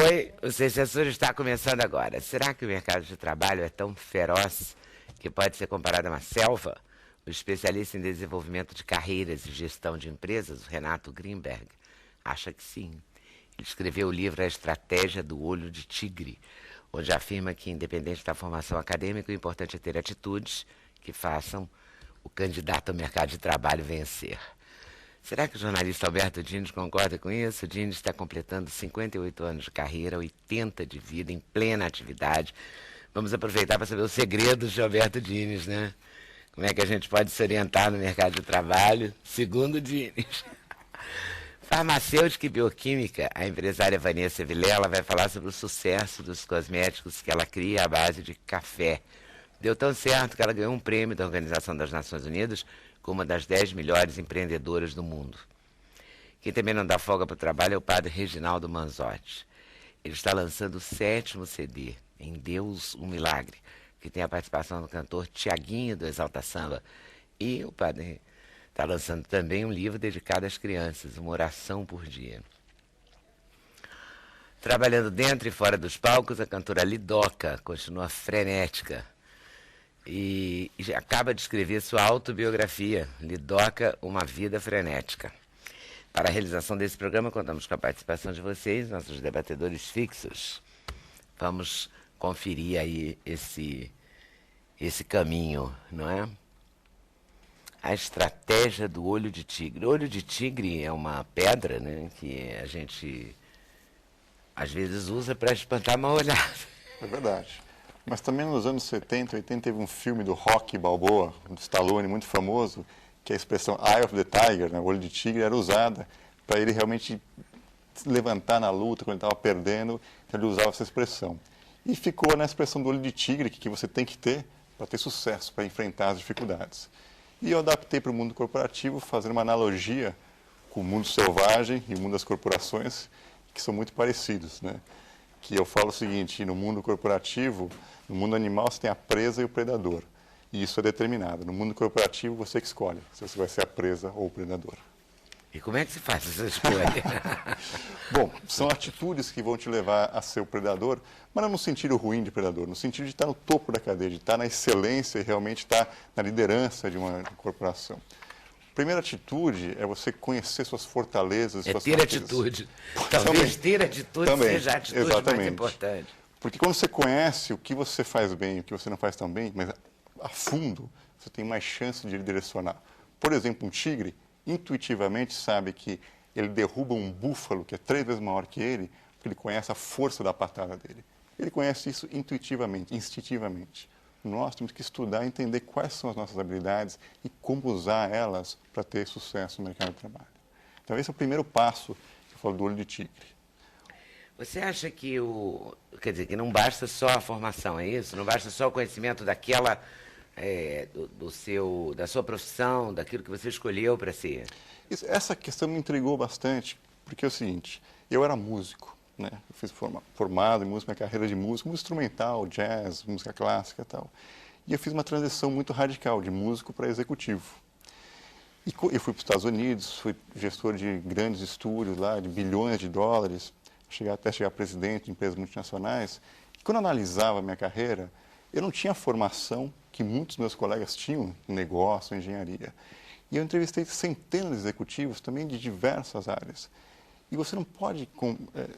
Oi, o Sem Censura está começando agora. Será que o mercado de trabalho é tão feroz que pode ser comparado a uma selva? O especialista em desenvolvimento de carreiras e gestão de empresas, o Renato Greenberg, acha que sim. Ele escreveu o livro A Estratégia do Olho de Tigre, onde afirma que, independente da formação acadêmica, o importante é ter atitudes que façam o candidato ao mercado de trabalho vencer. Será que o jornalista Alberto Dines concorda com isso? O Dines está completando 58 anos de carreira, 80 de vida, em plena atividade. Vamos aproveitar para saber os segredos de Alberto Dines, né? Como é que a gente pode se orientar no mercado de trabalho, segundo o Dines. Farmacêutica e bioquímica, a empresária Vanessa Vilela vai falar sobre o sucesso dos cosméticos que ela cria à base de café. Deu tão certo que ela ganhou um prêmio da Organização das Nações Unidas como uma das 10 melhores empreendedoras do mundo. Quem também não dá folga para o trabalho é o padre Reginaldo Manzotti. Ele está lançando o 7º CD, Em Deus um Milagre, que tem a participação do cantor Tiaguinho do Exalta Samba. E o padre está lançando também um livro dedicado às crianças, Uma Oração por Dia. Trabalhando dentro e fora dos palcos, a cantora Lidoca continua frenética. E acaba de escrever sua autobiografia, Lidoca, Uma Vida Frenética. Para a realização desse programa, contamos com a participação de vocês, nossos debatedores fixos. Vamos conferir aí esse caminho, não é? A estratégia do olho de tigre. O olho de tigre é uma pedra, né, que a gente às vezes usa para espantar mal olhado. É verdade. Mas também nos anos 70, 80 teve um filme do Rocky Balboa, do Stallone, muito famoso, que a expressão Eye of the Tiger, né, o olho de tigre, era usada para ele realmente se levantar na luta quando ele estava perdendo, então ele usava essa expressão. E ficou na expressão do olho de tigre que você tem que ter para ter sucesso, para enfrentar as dificuldades. E eu adaptei para o mundo corporativo, fazendo uma analogia com o mundo selvagem e o mundo das corporações, que são muito parecidos, né? Que eu falo o seguinte: no mundo corporativo, no mundo animal você tem a presa e o predador. E isso é determinado. No mundo corporativo você que escolhe se você vai ser a presa ou o predador. E como é que se faz essa escolha? Bom, são atitudes que vão te levar a ser o predador, mas não no sentido ruim de predador, no sentido de estar no topo da cadeia, de estar na excelência e realmente estar na liderança de uma corporação. A primeira atitude é você conhecer suas fortalezas e suas ter atitude. Talvez ter atitude seja a atitude mais importante. Porque quando você conhece o que você faz bem e o que você não faz tão bem, mas a fundo, você tem mais chance de direcionar. Por exemplo, um tigre intuitivamente sabe que ele derruba um búfalo que é 3 vezes maior que ele, porque ele conhece a força da patada dele. Ele conhece isso intuitivamente, instintivamente. Nós temos que estudar e entender quais são as nossas habilidades e como usar elas para ter sucesso no mercado de trabalho. Então, esse é o primeiro passo que eu falo do olho de tigre. Você acha que quer dizer, que não basta só a formação, é isso? Não basta só o conhecimento daquela, da sua profissão, daquilo que você escolheu para ser? Essa questão me intrigou bastante, porque é o seguinte: eu era músico, né? Eu fiz formado em música, minha carreira de músico instrumental, jazz, música clássica e tal. E eu fiz uma transição muito radical de músico para executivo. E eu fui para os Estados Unidos, fui gestor de grandes estúdios lá, de bilhões de dólares, até chegar presidente de empresas multinacionais. E quando eu analisava a minha carreira, eu não tinha a formação que muitos meus colegas tinham em negócio, em engenharia. E eu entrevistei centenas de executivos também de diversas áreas. E você não pode,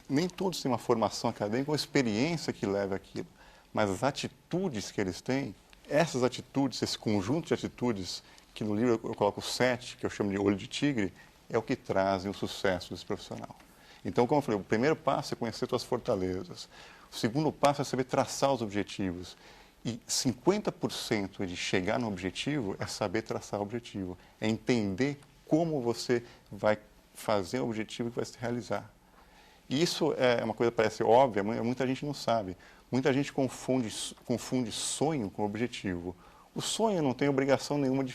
nem todos têm uma formação acadêmica, uma experiência que leve aquilo, mas as atitudes que eles têm, essas atitudes, esse conjunto de atitudes, que no livro eu coloco 7, que eu chamo de olho de tigre, é o que trazem o sucesso desse profissional. Então, como eu falei, o primeiro passo é conhecer suas fortalezas. O segundo passo é saber traçar os objetivos. E 50% de chegar no objetivo é saber traçar o objetivo, é entender como você vai fazer o objetivo que vai se realizar. E isso é uma coisa que parece óbvia, mas muita gente não sabe. Muita gente confunde sonho com objetivo. O sonho não tem obrigação nenhuma de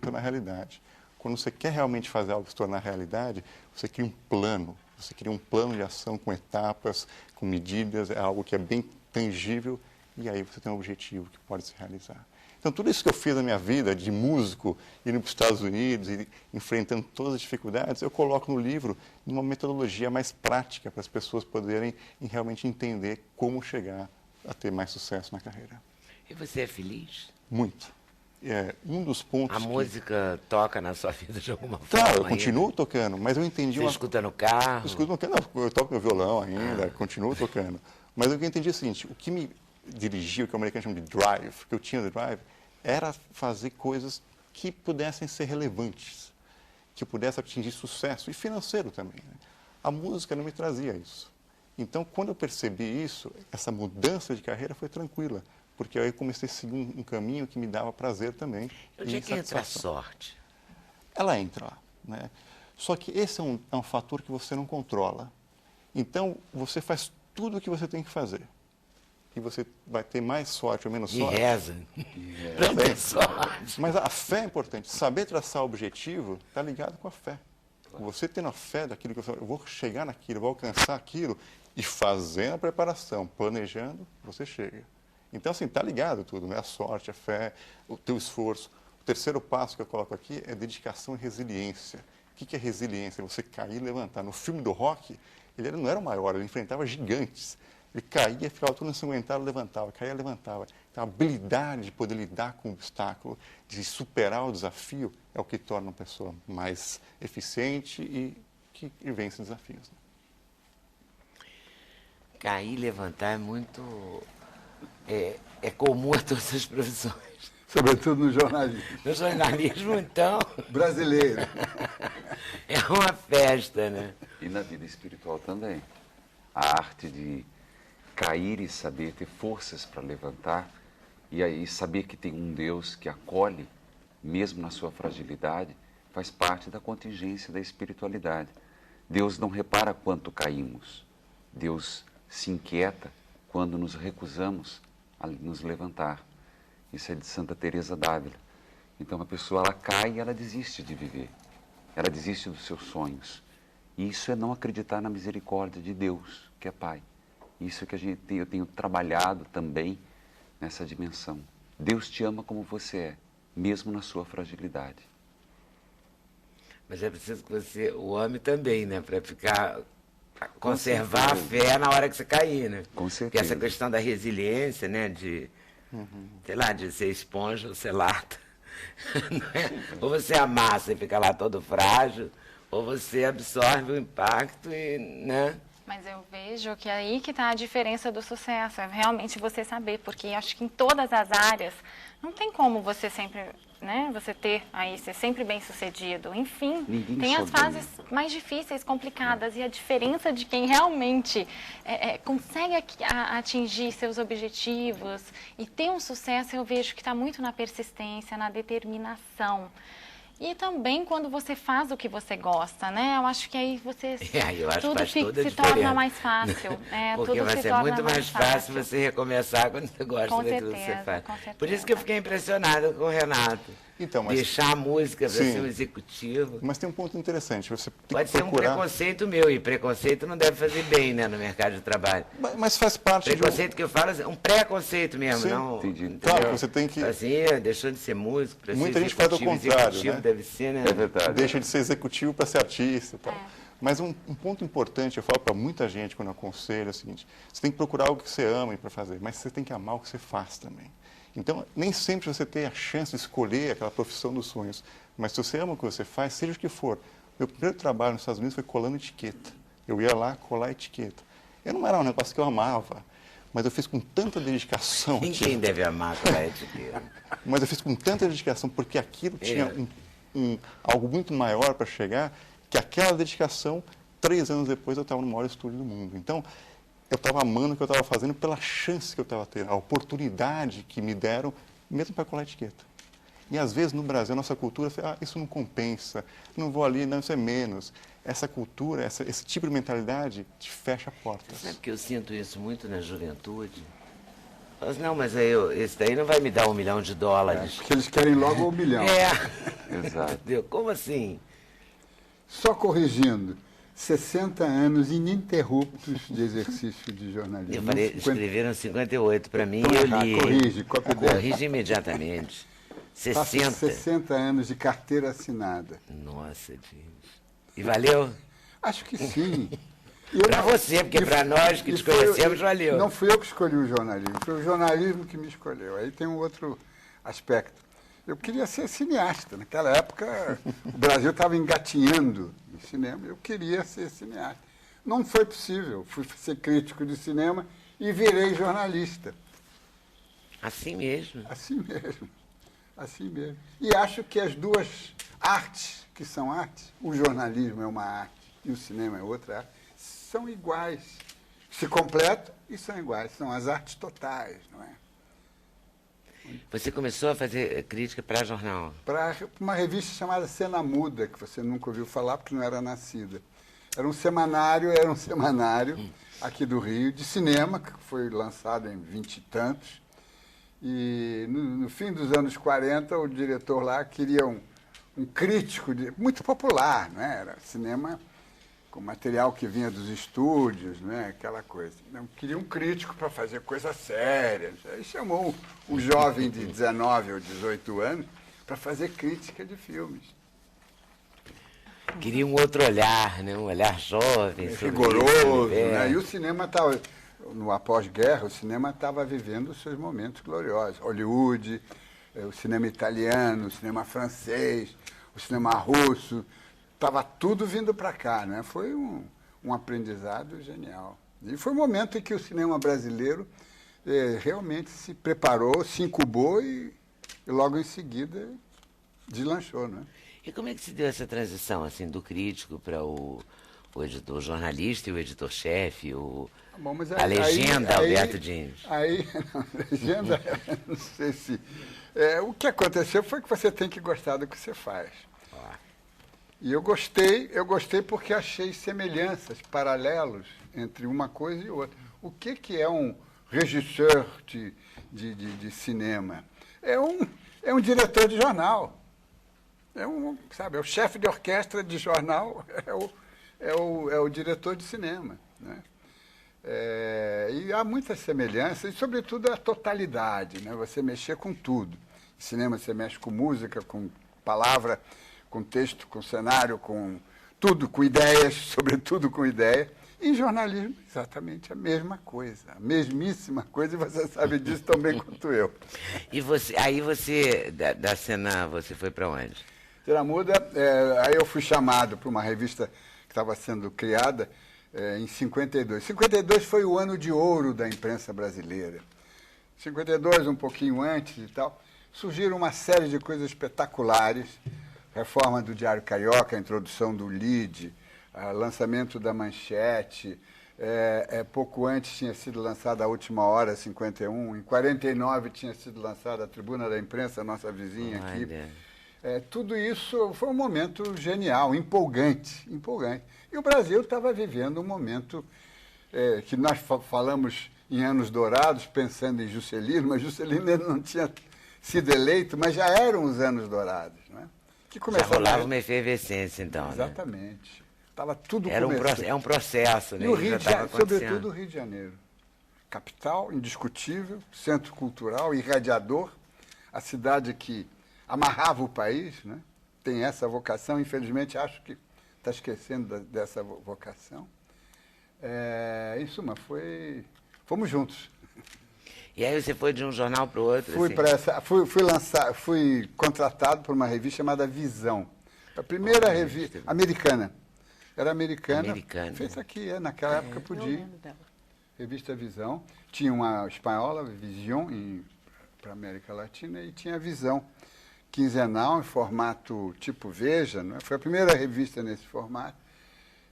tornar realidade. Quando você quer realmente fazer algo se tornar realidade, você cria um plano. Você cria um plano de ação com etapas, com medidas, é algo que é bem tangível, e aí você tem um objetivo que pode se realizar. Então, Então, tudo isso que eu fiz na minha vida, de músico, indo para os Estados Unidos e enfrentando todas as dificuldades, eu coloco no livro numa metodologia mais prática para as pessoas poderem realmente entender como chegar a ter mais sucesso na carreira. E você é feliz? Muito. Um dos pontos A música toca na sua vida de alguma forma? Claro, eu ainda? continuo tocando, mas eu entendi... Você escuta no carro? Eu escuto no carro, não, eu toco meu violão ainda, continuo tocando. Mas o que eu entendi é o seguinte, o que me dirigia, o que o americano chama de drive, que eu tinha de drive, era fazer coisas que pudessem ser relevantes, que eu pudesse atingir sucesso, e financeiro também. Né? A música não me trazia isso. Então, quando eu percebi isso, essa mudança de carreira foi tranquila, porque aí eu comecei a seguir um caminho que me dava prazer também. Onde é que entra a sorte? Ela entra lá. Né? Só que esse é um fator que você não controla. Então, você faz tudo o que você tem que fazer. E você vai ter mais sorte ou menos E sorte. reza. Pra ter sorte. Mas a fé é importante. Saber traçar o objetivo está ligado com a fé. Você tendo a fé daquilo que eu vou chegar naquilo, vou alcançar aquilo, e fazendo a preparação, planejando, você chega. Então, assim, está ligado tudo, né? A sorte, a fé, o teu esforço. O terceiro passo que eu coloco aqui é dedicação e resiliência. O que é resiliência? Você cair e levantar. No filme do Rock, ele não era o maior, ele enfrentava gigantes. Ele caía, ficava todo ensanguentado, levantava, caía, levantava. Então, a habilidade de poder lidar com o obstáculo, de superar o desafio, é o que torna uma pessoa mais eficiente e que vence desafios. Cair e levantar é muito... É comum a todas as profissões. Sobretudo no jornalismo. No jornalismo, então... Brasileiro. É uma festa, né? E na vida espiritual também. A arte de cair e saber ter forças para levantar, e aí saber que tem um Deus que acolhe, mesmo na sua fragilidade, faz parte da contingência da espiritualidade. Deus não repara quanto caímos. Deus se inquieta quando nos recusamos a nos levantar. Isso é de Santa Teresa d'Ávila. Então a pessoa ela cai e ela desiste de viver. Ela desiste dos seus sonhos. E isso é não acreditar na misericórdia de Deus, que é Pai. Isso é que eu tenho trabalhado também nessa dimensão. Deus te ama como você é, mesmo na sua fragilidade. Mas é preciso que você o ame também, né? Para conservar a fé na hora que você cair, né? Com certeza. Porque essa questão da resiliência, né? De, sei lá, de ser esponja ou ser lata. Não é? Ou você amassa e fica lá todo frágil, ou você absorve o impacto e, né? Mas eu vejo que é aí que está a diferença do sucesso, é realmente você saber, porque acho que em todas as áreas não tem como você sempre, né, você ter aí, ser sempre bem sucedido. Enfim, Ninguém tem as soube. fases mais difíceis, complicadas, e a diferença de quem realmente consegue atingir seus objetivos e ter um sucesso, eu vejo que está muito na persistência, na determinação. E também quando você faz o que você gosta, né? Eu acho que aí você Eu acho que tudo faz toda a se diferença. torna mais fácil. Porque tudo vai se ser torna muito mais fácil você recomeçar quando você gosta Com daquilo que certeza, você faz. com certeza. Por isso que eu fiquei impressionado com o Renato. Então, mas, Deixar a música para Sim. ser um executivo. mas tem um ponto interessante. Você tem Pode que ser um procurar... preconceito meu, e preconceito não deve fazer bem, né, no mercado de trabalho. Mas faz parte Preconceito que eu falo é um preconceito mesmo, Sim, não. entendi. Entendeu? Claro, você tem que- Assim, deixou de ser músico, para ser Muita gente faz ao executivo. contrário, Executivo né? deve ser, né? É verdade. deixa de ser executivo para ser artista e tal. Mas um ponto importante, eu falo para muita gente quando eu aconselho, é o seguinte: você tem que procurar algo que você ama para fazer, mas você tem que amar o que você faz também. Então, nem sempre você tem a chance de escolher aquela profissão dos sonhos, mas se você ama o que você faz, seja o que for. Meu primeiro trabalho nos Estados Unidos foi colando etiqueta. Eu ia lá colar etiqueta. Eu não era um negócio que eu amava, mas eu fiz com tanta dedicação. Ninguém deve amar aquela etiqueta. Mas eu fiz com tanta dedicação, porque aquilo tinha algo muito maior para chegar, que aquela dedicação, 3 anos depois, eu estava no maior estúdio do mundo. Então, eu estava amando o que eu estava fazendo pela chance que eu estava tendo, a oportunidade que me deram, mesmo para colar etiqueta. E, às vezes, no Brasil, a nossa cultura, isso não compensa, não vou ali, não, isso é menos. Essa cultura, esse tipo de mentalidade te fecha portas. Sabe que eu sinto isso muito na juventude? Fala assim, não, mas esse daí não vai me dar $1 milhão. Porque eles querem logo 1 milhão. É. Exato. Entendeu? Como assim? Só corrigindo, 60 anos ininterruptos de exercício de jornalismo. Eu falei, escreveram 58 para mim Então, e eu li. corrige, copia dela. Corrige imediatamente. Faço 60. 60 anos de carteira assinada. Nossa, James. E valeu? Acho que sim. Para você, porque para nós que te conhecemos, valeu. Não fui eu que escolhi o jornalismo, foi o jornalismo que me escolheu. Aí tem um outro aspecto. Eu queria ser cineasta. Naquela época, o Brasil estava engatinhando no cinema. Eu queria ser cineasta. Não foi possível. Fui ser crítico de cinema e virei jornalista. Assim mesmo. Assim mesmo. Assim mesmo. E acho que as duas artes, que são artes, o jornalismo é uma arte e o cinema é outra arte, são iguais. Se completam e são iguais. São as artes totais, não é? Você começou a fazer crítica para jornal? Para uma revista chamada Cena Muda, que você nunca ouviu falar porque não era nascida. Era um semanário aqui do Rio, de cinema, que foi lançado em 20 e tantos. E no fim dos anos 40, o diretor lá queria um crítico muito popular, não é? Era cinema com material que vinha dos estúdios, né? Aquela coisa. Não queria um crítico para fazer coisa séria. Aí chamou um jovem de 19 ou 18 anos para fazer crítica de filmes. Queria um outro olhar, né? Um olhar jovem, Rigoroso, né? E o cinema estava, no após-guerra, o cinema estava vivendo os seus momentos gloriosos. Hollywood, o cinema italiano, o cinema francês, o cinema russo. Estava tudo vindo para cá, né? Foi um aprendizado genial. E foi um momento em que o cinema brasileiro realmente se preparou, se incubou e logo em seguida deslanchou, né? E como é que se deu essa transição, assim, do crítico para o editor jornalista e o editor-chefe, Bom, mas a legenda, Alberto Diniz? Legenda, não sei se... o que aconteceu foi que você tem que gostar do que você faz. E eu gostei porque achei semelhanças, paralelos entre uma coisa e outra. O que é um regisseur de cinema? É um diretor de jornal. É o chefe de orquestra de jornal, é o diretor de cinema, né? E há muitas semelhanças, e sobretudo a totalidade, né? Você mexer com tudo. Em cinema você mexe com música, com palavra, com texto, com cenário, com tudo, com ideias, sobretudo com ideia. Em jornalismo, exatamente a mesma coisa, a mesmíssima coisa, e você sabe disso tão bem quanto eu. E da cena, você foi para onde? Cena Muda, aí eu fui chamado para uma revista que estava sendo criada em 52. 52 foi o ano de ouro da imprensa brasileira. 52, um pouquinho antes e tal, surgiram uma série de coisas espetaculares. Reforma do Diário Carioca, a introdução do LID, lançamento da Manchete. Pouco antes tinha sido lançada a Última Hora, 51. Em 49 tinha sido lançada a Tribuna da Imprensa, nossa vizinha aqui. Tudo isso foi um momento genial, empolgante. E o Brasil estava vivendo um momento que nós falamos em anos dourados, pensando em Juscelino, mas Juscelino ainda não tinha sido eleito, mas já eram os anos dourados, não é? Já rolava uma efervescência, então. Exatamente. Estava tudo É um processo, né? E o Rio de Janeiro, sobretudo o Rio de Janeiro. Capital, indiscutível, centro cultural, irradiador, a cidade que amarrava o país, né? Tem essa vocação, infelizmente acho que está esquecendo dessa vocação. Em suma, fomos juntos. E aí você foi de um jornal para o outro? Fui contratado por uma revista chamada Visão. A primeira revista americana. Era americana. Feita aqui, naquela época podia. Revista Visão. Tinha uma espanhola, Vision, para a América Latina, e tinha Visão. Quinzenal, em formato tipo Veja. Né? Foi a primeira revista nesse formato.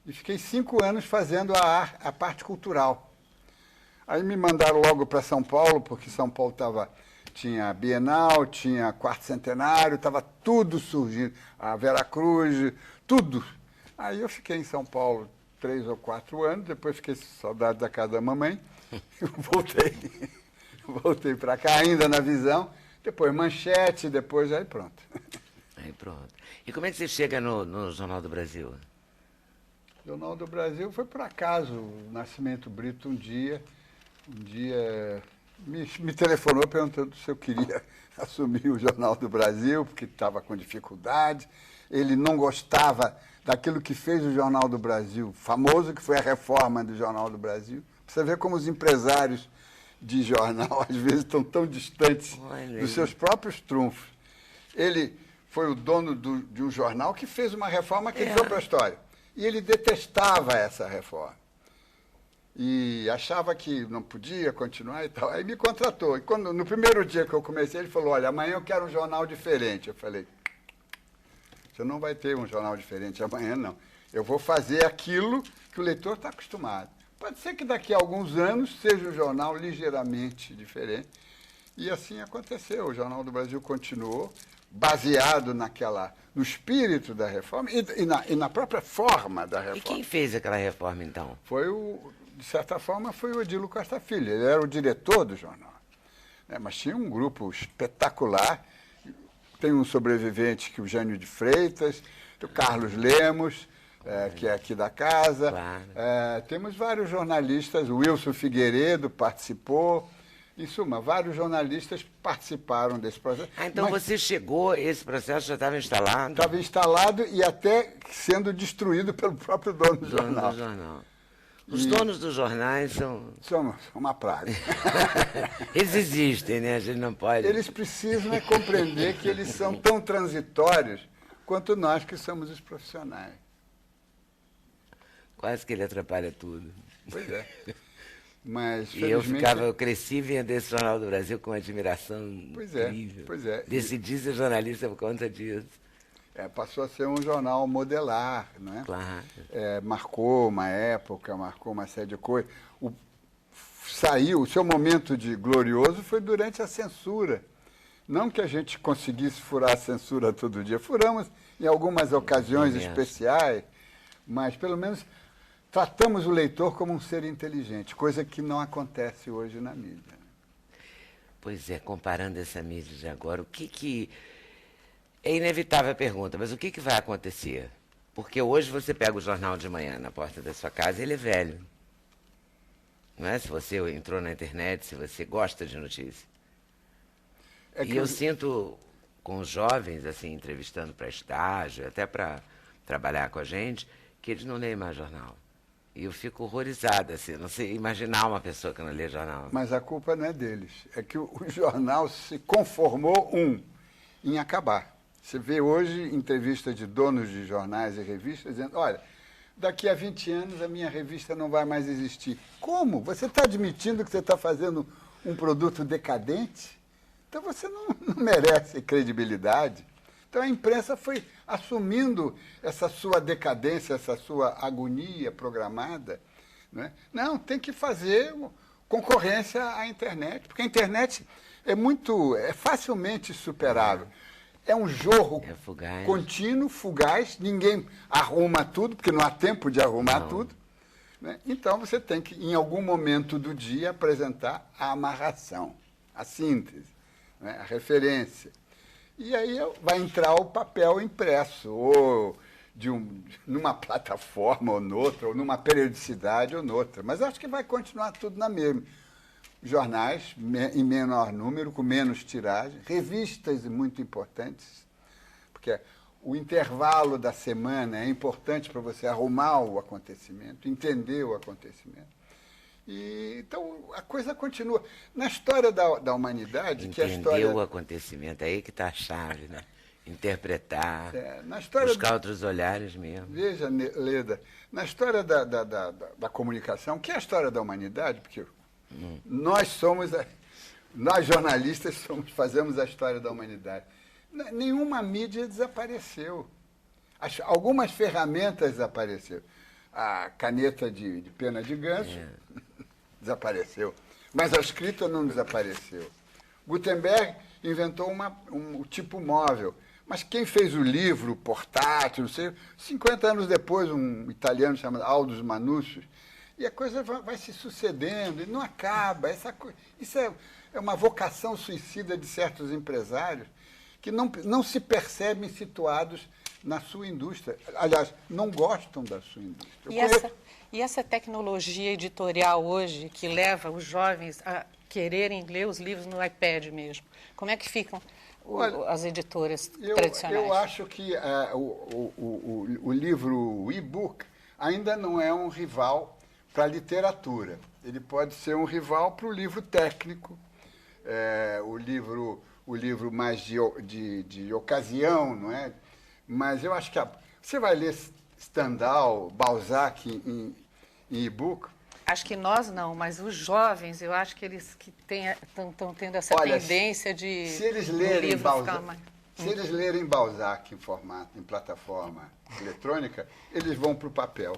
E fiquei 5 anos fazendo a parte cultural. Aí me mandaram logo para São Paulo, porque São Paulo tinha a Bienal, tinha Quarto Centenário, estava tudo surgindo, a Veracruz, tudo. Aí eu fiquei em São Paulo 3 ou 4 anos, depois fiquei saudade da casa da mamãe, voltei para cá, ainda na Visão, depois Manchete, depois aí pronto. E como é que você chega no Jornal do Brasil? O Jornal do Brasil foi por acaso. O Nascimento Brito um dia me telefonou perguntando se eu queria assumir o Jornal do Brasil, porque estava com dificuldade. Ele não gostava daquilo que fez o Jornal do Brasil famoso, que foi a reforma do Jornal do Brasil. Você vê como os empresários de jornal, às vezes, estão tão distantes dos seus próprios trunfos. Ele foi o dono de um jornal que fez uma reforma que entrou para a história. E ele detestava essa reforma. E achava que não podia continuar e tal. Aí me contratou. E no primeiro dia que eu comecei, ele falou, olha, amanhã eu quero um jornal diferente. Eu falei, você não vai ter um jornal diferente amanhã, não. Eu vou fazer aquilo que o leitor está acostumado. Pode ser que daqui a alguns anos seja um jornal ligeiramente diferente. E assim aconteceu. O Jornal do Brasil continuou, baseado no espírito da reforma e na própria forma da reforma. E quem fez aquela reforma, então? De certa forma, foi o Odilo Costa Filho. Ele era o diretor do jornal. Mas tinha um grupo espetacular. Tem um sobrevivente, que é o Jânio de Freitas, o Carlos Lemos, que é aqui da casa. Claro. Temos vários jornalistas, o Wilson Figueiredo participou. Em suma, vários jornalistas participaram desse processo. Então você chegou, esse processo já estava instalado? Estava instalado e até sendo destruído pelo próprio dono do jornal. Os donos dos jornais são uma praga. Eles existem, né? A gente não pode... Eles precisam compreender que eles são tão transitórios quanto nós que somos os profissionais. Quase que ele atrapalha tudo. Pois é. Mas, e eu cresci vendo esse Jornal do Brasil com uma admiração incrível. Pois é. Decidi ser jornalista por conta disso. Passou a ser um jornal modelar, né? Claro. Marcou uma época, marcou uma série de coisas. O seu momento de glorioso foi durante a censura. Não que a gente conseguisse furar a censura todo dia. Furamos em algumas ocasiões especiais, mas pelo menos tratamos o leitor como um ser inteligente, coisa que não acontece hoje na mídia. Pois é, comparando essa mídia de agora, o que... É inevitável a pergunta, mas o que vai acontecer? Porque hoje você pega o jornal de manhã na porta da sua casa e ele é velho. Não é? Se você entrou na internet, se você gosta de notícia. E eu sinto com os jovens, assim, entrevistando para estágio, até para trabalhar com a gente, que eles não leem mais jornal. E eu fico horrorizada, assim, não sei imaginar uma pessoa que não lê jornal. Mas a culpa não é deles. É que o jornal se conformou em acabar. Você vê hoje entrevistas de donos de jornais e revistas dizendo, olha, daqui a 20 anos a minha revista não vai mais existir. Como? Você está admitindo que você está fazendo um produto decadente? Então você não merece credibilidade. Então a imprensa foi assumindo essa sua decadência, essa sua agonia programada. Né? Não, tem que fazer concorrência à internet, porque a internet é facilmente superável. É um jorro contínuo, fugaz, ninguém arruma tudo, porque não há tempo de arrumar tudo. Né? Então você tem que, em algum momento do dia, apresentar a amarração, a síntese, né? A referência. E aí vai entrar o papel impresso, ou numa plataforma ou noutra, ou numa periodicidade ou noutra. Mas acho que vai continuar tudo na mesma. Jornais em menor número, com menos tiragem, revistas muito importantes, porque o intervalo da semana é importante para você arrumar o acontecimento, entender o acontecimento. Então, a coisa continua. Na história da humanidade... Entender o acontecimento, aí que está a chave, né? Interpretar, buscar outros olhares mesmo. Veja, Leda, na história da comunicação, que é a história da humanidade, porque nós jornalistas fazemos a história da humanidade. Nenhuma mídia desapareceu. Algumas ferramentas desapareceram. A caneta de pena de ganso desapareceu. Mas a escrita não desapareceu. Gutenberg inventou um tipo móvel. Mas quem fez o livro portátil, não sei, 50 anos depois, um italiano chamado Aldus Manutius, e a coisa vai se sucedendo e não acaba. Isso é uma vocação suicida de certos empresários que não se percebem situados na sua indústria. Aliás, não gostam da sua indústria. E essa tecnologia editorial hoje que leva os jovens a quererem ler os livros no iPad mesmo, como é que ficam as editoras tradicionais? Eu acho que o livro e-book ainda não é um rival para a literatura. Ele pode ser um rival para o livro técnico, o livro mais de ocasião, não é? Mas eu acho que você vai ler Stendhal, Balzac em e-book? Acho que nós não, mas os jovens, eu acho que eles que estão tendo essa tendência de se eles lerem livro Balzac, ficar mais... Se eles lerem Balzac em plataforma eletrônica, eles vão para o papel.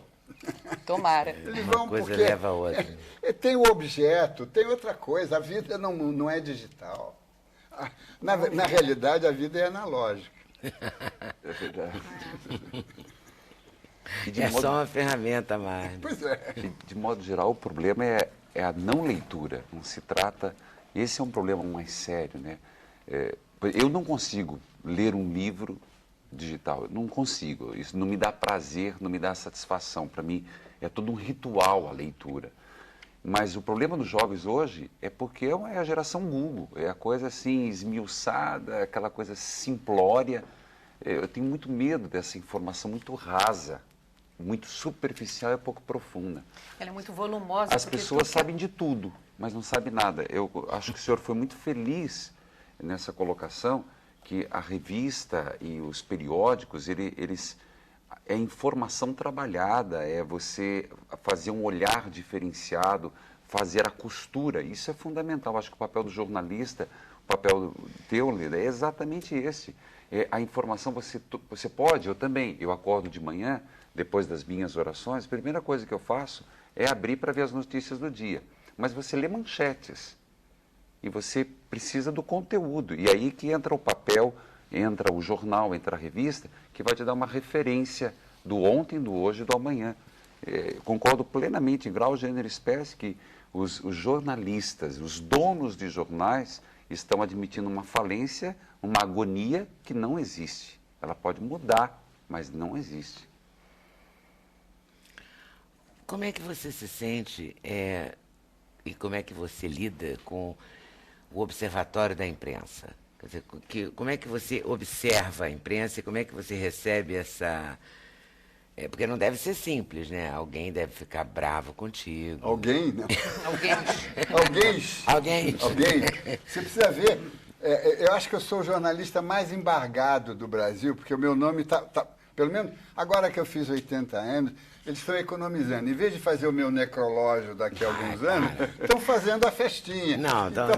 Tomara. Eles Uma vão coisa porque leva a outra. Tem o objeto, tem outra coisa. A vida não é digital. Na realidade, a vida é analógica. É verdade. É só uma ferramenta, Marne. Pois é. De modo geral, o problema é a não leitura. Não se trata... Esse é um problema mais sério, né? Eu não consigo ler um livro digital. Eu não consigo. Isso não me dá prazer, não me dá satisfação. Para mim, é todo um ritual a leitura. Mas o problema dos jovens hoje é porque é a geração Google. É a coisa assim, esmiuçada, aquela coisa simplória. Eu tenho muito medo dessa informação muito rasa, muito superficial e pouco profunda. Ela é muito volumosa. As pessoas sabem de tudo, mas não sabem nada. Eu acho que o senhor foi muito feliz nessa colocação, que a revista e os periódicos, eles é informação trabalhada, é você fazer um olhar diferenciado, fazer a costura. Isso é fundamental. Acho que o papel do jornalista, o papel teu, Lida, é exatamente esse. A informação você pode, eu também, eu acordo de manhã, depois das minhas orações, a primeira coisa que eu faço é abrir para ver as notícias do dia. Mas você lê manchetes e você precisa do conteúdo. E aí que entra o papel, entra o jornal, entra a revista, que vai te dar uma referência do ontem, do hoje e do amanhã. Concordo plenamente, em grau, gênero e espécie, que os jornalistas, os donos de jornais, estão admitindo uma falência, uma agonia que não existe. Ela pode mudar, mas não existe. Como é que você se sente e como é que você lida com o observatório da imprensa? Quer dizer, como é que você observa a imprensa e como é que você recebe essa... porque não deve ser simples, né? Alguém deve ficar bravo contigo. Alguém? Não. Alguém. Você precisa ver. Eu acho que eu sou o jornalista mais embargado do Brasil, porque o meu nome está... Pelo menos agora que eu fiz 80 anos, eles estão economizando. Em vez de fazer o meu necrológio daqui a alguns anos, estão fazendo a festinha. Não, então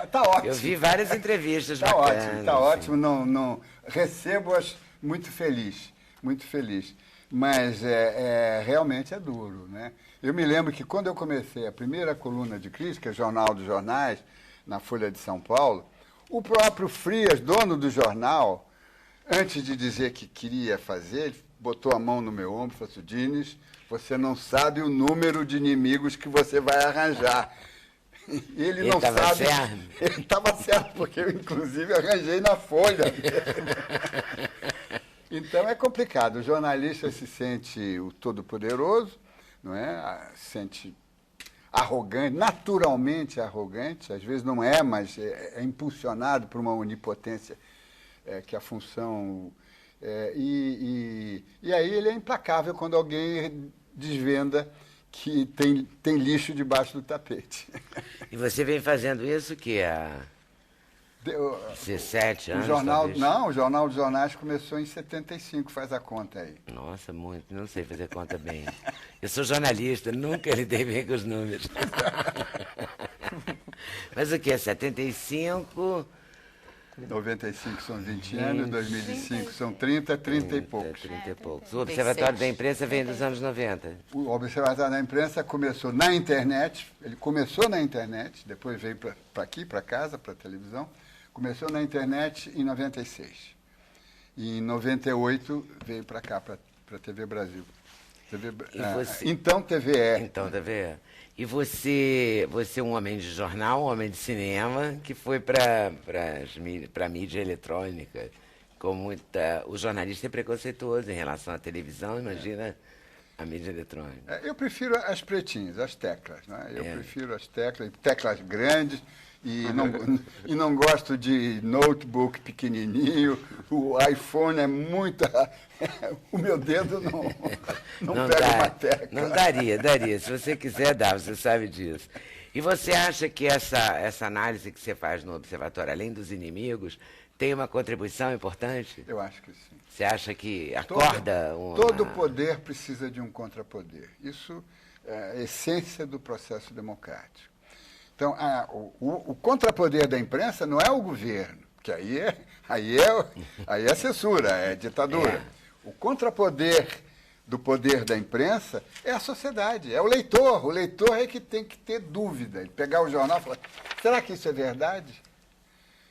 tá ótimo. Eu vi várias entrevistas Tá bacanas. ótimo, tá ótimo. Não, recebo-as muito feliz, muito feliz. Mas realmente é duro, né? Eu me lembro que quando eu comecei a primeira coluna de crítica, Jornal dos Jornais, na Folha de São Paulo, o próprio Frias, dono do jornal, antes de dizer que queria fazer, ele botou a mão no meu ombro e falou assim: Diniz, você não sabe o número de inimigos que você vai arranjar. E ele não tava sabe. Certo. Ele estava certo, porque eu, inclusive, arranjei na Folha. Então é complicado. O jornalista se sente o todo-poderoso, não é? Se sente arrogante, naturalmente arrogante, às vezes não é, mas é impulsionado por uma onipotência que a função... e aí ele é implacável quando alguém desvenda que tem lixo debaixo do tapete. E você vem fazendo isso que há 17 anos? O Jornal dos Jornais começou em 75, faz a conta aí. Nossa, muito, não sei fazer conta bem. Eu sou jornalista, nunca lidei bem com os números. Mas o que é 75? 95 são 20 anos, 2005 são 30 e poucos. 30 e poucos. O Observatório da Imprensa vem dos anos 90. O Observatório da Imprensa começou na internet, ele começou na internet, depois veio para aqui, para casa, para a televisão. Começou na internet em 96. E em 98 veio para cá, para a TV Brasil. Então TVE. Então TVE. E você é um homem de jornal, um homem de cinema, que foi para a mídia eletrônica. com muita... O jornalista é preconceituoso em relação à televisão, imagina a mídia eletrônica. Eu prefiro as pretinhas, as teclas, né? Eu prefiro as teclas grandes, e não gosto de notebook pequenininho. O iPhone é muito... O meu dedo não pega uma tecla. Não daria. Se você quiser, dá, você sabe disso. E você acha que essa análise que você faz no observatório, além dos inimigos, tem uma contribuição importante? Eu acho que sim. Você acha que acorda todo poder precisa de um contrapoder. Isso é a essência do processo democrático. Então, o contrapoder da imprensa não é o governo, que aí é censura, é ditadura. O contrapoder do poder da imprensa é a sociedade, é o leitor. O leitor é que tem que ter dúvida, ele pegar o jornal e falar, será que isso é verdade?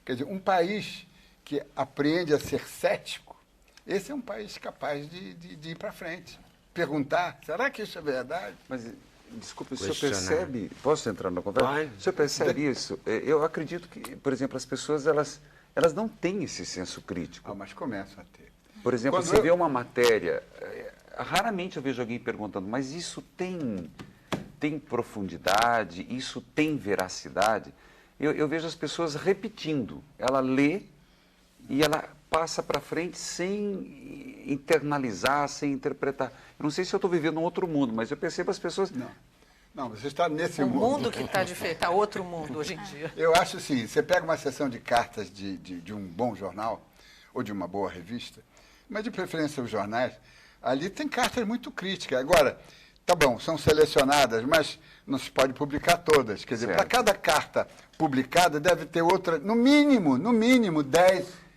Quer dizer, um país que aprende a ser cético, esse é um país capaz de ir para frente. Perguntar, será que isso é verdade? Mas, desculpe, o senhor percebe... Posso entrar na conversa? Pode. O senhor percebe isso? Eu acredito que, por exemplo, as pessoas, elas não têm esse senso crítico. Mas começam a ter. Por exemplo, você vê uma matéria... Raramente eu vejo alguém perguntando, mas isso tem profundidade? Isso tem veracidade? Eu vejo as pessoas repetindo. Ela lê e ela passa para frente sem internalizar, sem interpretar. Eu não sei se eu estou vivendo um outro mundo, mas eu percebo as pessoas... Não, você está nesse mundo. O mundo que está diferente, está outro mundo hoje em dia. Eu acho assim, você pega uma sessão de cartas de um bom jornal, ou de uma boa revista, mas de preferência os jornais, ali tem cartas muito críticas. Agora, tá bom, são selecionadas, mas não se pode publicar todas. Quer dizer, para cada carta publicada deve ter outra, no mínimo 10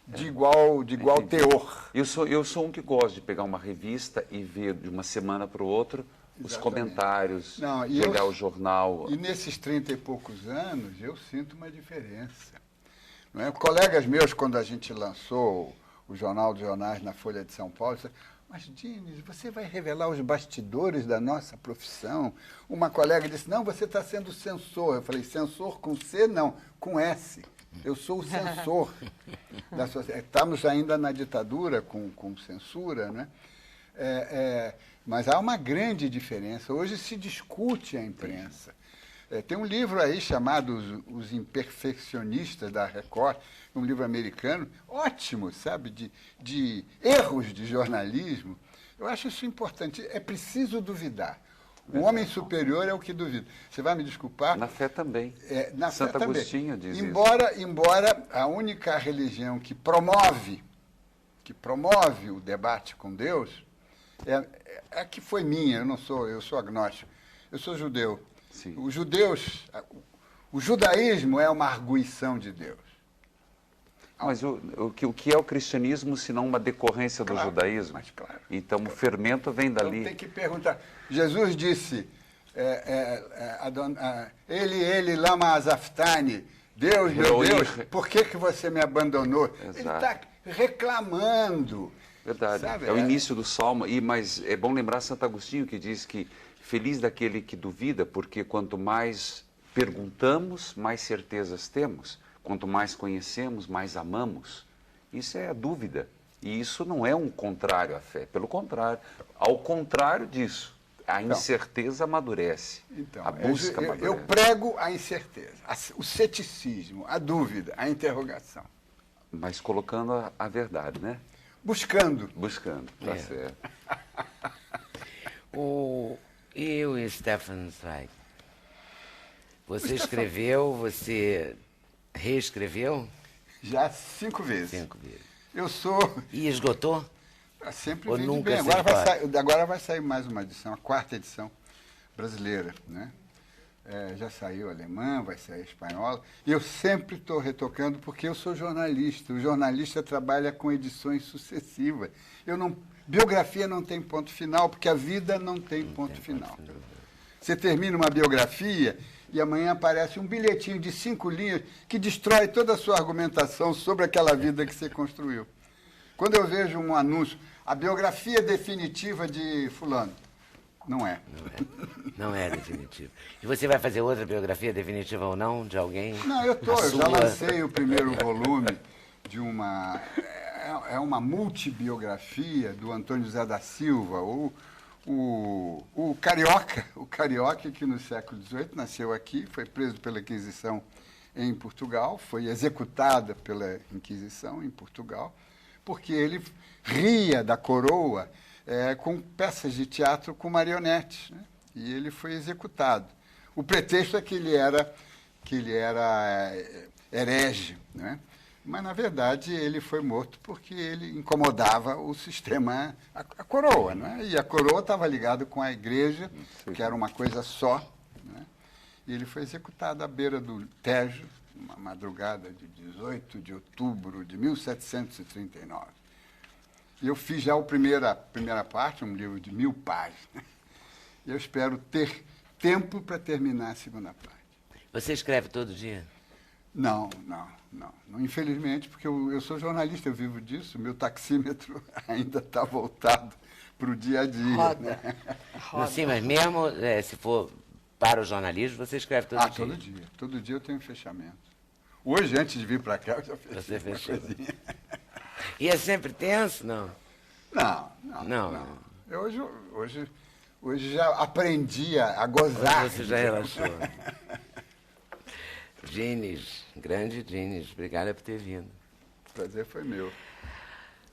de igual teor. Eu sou um que gosta de pegar uma revista e ver de uma semana para o outro os comentários, pegar o jornal. E nesses 30 e poucos anos, eu sinto uma diferença. Não é? Colegas meus, quando a gente lançou o Jornal dos Jornais na Folha de São Paulo, disseram, mas, Diniz, você vai revelar os bastidores da nossa profissão? Uma colega disse, não, você está sendo censor. Eu falei, censor com C? Não, com S. Eu sou o censor da sociedade. Estamos ainda na ditadura com censura, né? Mas há uma grande diferença. Hoje se discute a imprensa. Tem um livro aí chamado Os Imperfeccionistas da Record, um livro americano, ótimo, sabe, de erros de jornalismo. Eu acho isso importante. É preciso duvidar. O homem superior é o que duvida. Você vai me desculpar? Na fé também. Santo Agostinho diz isso. Embora a única religião que promove o debate com Deus é a que foi minha. Eu sou agnóstico. Eu sou judeu. Sim. O judaísmo é uma arguição de Deus. Mas o que é o cristianismo, se não uma decorrência do judaísmo? Mas claro. Então, o fermento vem dali. Então, tem que perguntar. Jesus disse, ele lama azaftani, Deus, meu Deus, por que você me abandonou? Exato. Ele está reclamando. Verdade, sabe? é o início do Salmo, mas é bom lembrar Santo Agostinho que diz que feliz daquele que duvida, porque quanto mais perguntamos, mais certezas temos. Quanto mais conhecemos, mais amamos. Isso é a dúvida. E isso não é um contrário à fé. Pelo contrário, ao contrário disso, a incerteza amadurece. Então, a busca amadurece. Eu prego a incerteza, o ceticismo, a dúvida, a interrogação. Mas colocando a verdade, né? Buscando. Buscando, tá certo. E o Stefan Zweig? Você escreveu, você reescreveu? Já 5 vezes. 5 vezes. Eu sou... E esgotou? Sempre Ou vende nunca bem. se Agora vai sair mais uma edição, a 4ª edição brasileira, né? Já saiu alemã, vai sair espanhola. E eu sempre estou retocando porque eu sou jornalista. O jornalista trabalha com edições sucessivas. Biografia não tem ponto final, porque a vida não tem ponto final. Você termina uma biografia e amanhã aparece um bilhetinho de 5 linhas que destrói toda a sua argumentação sobre aquela vida que você construiu. Quando eu vejo um anúncio, a biografia definitiva de fulano, não é. Não é definitiva. E você vai fazer outra biografia definitiva ou não, de alguém? Não, eu já lancei o primeiro volume de uma... é uma multibiografia do Antônio José da Silva, o carioca que no século XVIII nasceu aqui, foi preso pela Inquisição em Portugal, foi executado pela Inquisição em Portugal, porque ele ria da coroa com peças de teatro com marionetes, né? E ele foi executado. O pretexto é que ele era herege, né? Mas, na verdade, ele foi morto porque ele incomodava o sistema, a coroa, né? E a coroa estava ligada com a igreja, que era uma coisa só, né? E ele foi executado à beira do Tejo, uma madrugada de 18 de outubro de 1739. E eu fiz já a primeira parte, um livro de 1000 páginas. Eu espero ter tempo para terminar a segunda parte. Você escreve todo dia? Não. Infelizmente, porque eu sou jornalista, eu vivo disso, meu taxímetro ainda está voltado para o dia a dia. Roda. Né? Não, sim, mas mesmo se for para o jornalismo, você escreve todo dia? Todo dia. Todo dia eu tenho um fechamento. Hoje, antes de vir para cá, eu já fechei Você fechou. uma coisinha. E é sempre tenso, não? Não. Hoje já aprendi a gozar. Você já relaxou. Dines, grande Dines, obrigada por ter vindo. O prazer foi meu.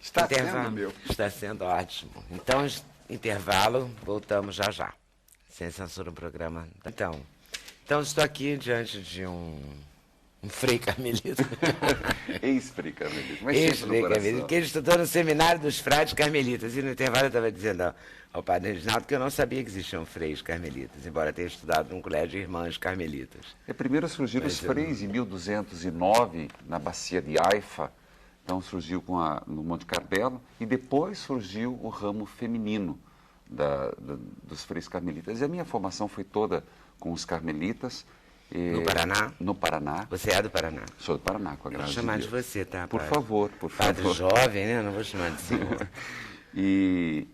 Está sendo meu. Está sendo ótimo. Então, intervalo, voltamos já já. Sem censura no programa. Então estou aqui diante de um frei carmelita. Ex-frei carmelita. Mas Ex-frei carmelita, que ele estudou no seminário dos frades carmelitas. E no intervalo eu estava dizendo ao padre Reginaldo que eu não sabia que existiam freis carmelitas, embora tenha estudado num colégio de irmãs carmelitas. Primeiro surgiram os freis em 1209, na bacia de Haifa. Então surgiu no Monte Carmelo. E depois surgiu o ramo feminino dos freis carmelitas. E a minha formação foi toda com os carmelitas. No Paraná? No Paraná. Você é do Paraná? Sou do Paraná, com a graça de Deus. Vou chamar de você, tá? Por favor. Padre jovem, né? Não vou chamar de senhor. E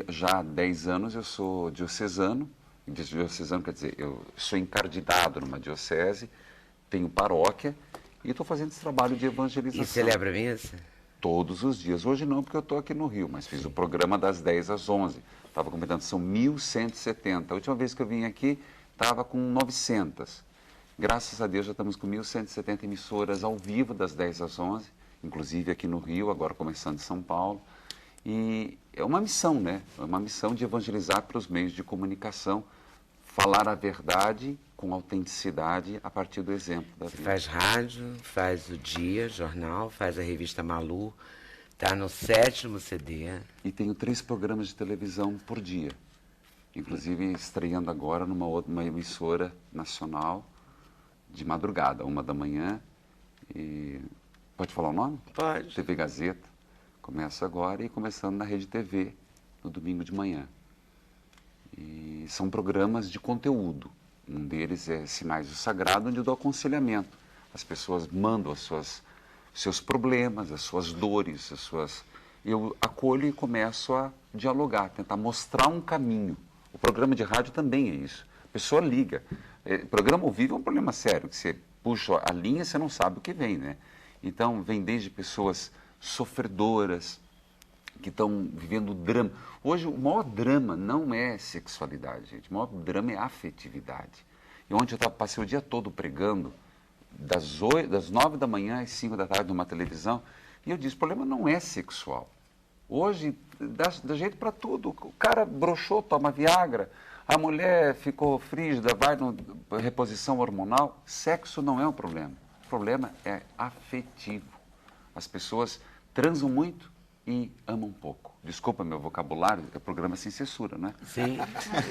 já há 10 anos eu sou diocesano. Diocesano quer dizer, eu sou encardinado numa diocese, tenho paróquia e estou fazendo esse trabalho de evangelização. E celebra a missa? Todos os dias. Hoje não, porque eu estou aqui no Rio, mas fiz o programa das 10 às 11. Estava comentando, são 1.170. A última vez que eu vim aqui, estava com 900. Graças a Deus já estamos com 1.170 emissoras ao vivo das 10 às 11, inclusive aqui no Rio, agora começando em São Paulo. E é uma missão, né? É uma missão de evangelizar para os meios de comunicação, falar a verdade com autenticidade a partir do exemplo da vida. Faz rádio, faz o Dia, jornal, faz a revista Malu, está no 7º CD. E tenho 3 programas de televisão por dia. Inclusive estreando agora numa emissora nacional de madrugada, 1h. E pode falar o nome? Pode. TV Gazeta. Começa agora e começando na Rede TV, no domingo de manhã. E são programas de conteúdo. Um deles é Sinais do Sagrado, onde eu dou aconselhamento. As pessoas mandam seus problemas, as suas dores, eu acolho e começo a dialogar, tentar mostrar um caminho. O programa de rádio também é isso. A pessoa liga. Programa ao vivo é um problema sério, que você puxa a linha e você não sabe o que vem, né? Então, vem desde pessoas sofredoras, que estão vivendo drama. Hoje, o maior drama não é sexualidade, gente. O maior drama é afetividade. E onde eu passei o dia todo pregando, das 9 da manhã às 5 da tarde numa televisão, e eu disse, o problema não é sexual. Hoje, dá jeito para tudo. O cara broxou, toma Viagra, a mulher ficou frígida, vai na reposição hormonal. Sexo não é um problema. O problema é afetivo. As pessoas transam muito e amam pouco. Desculpa meu vocabulário, é programa sem censura, né? Sim.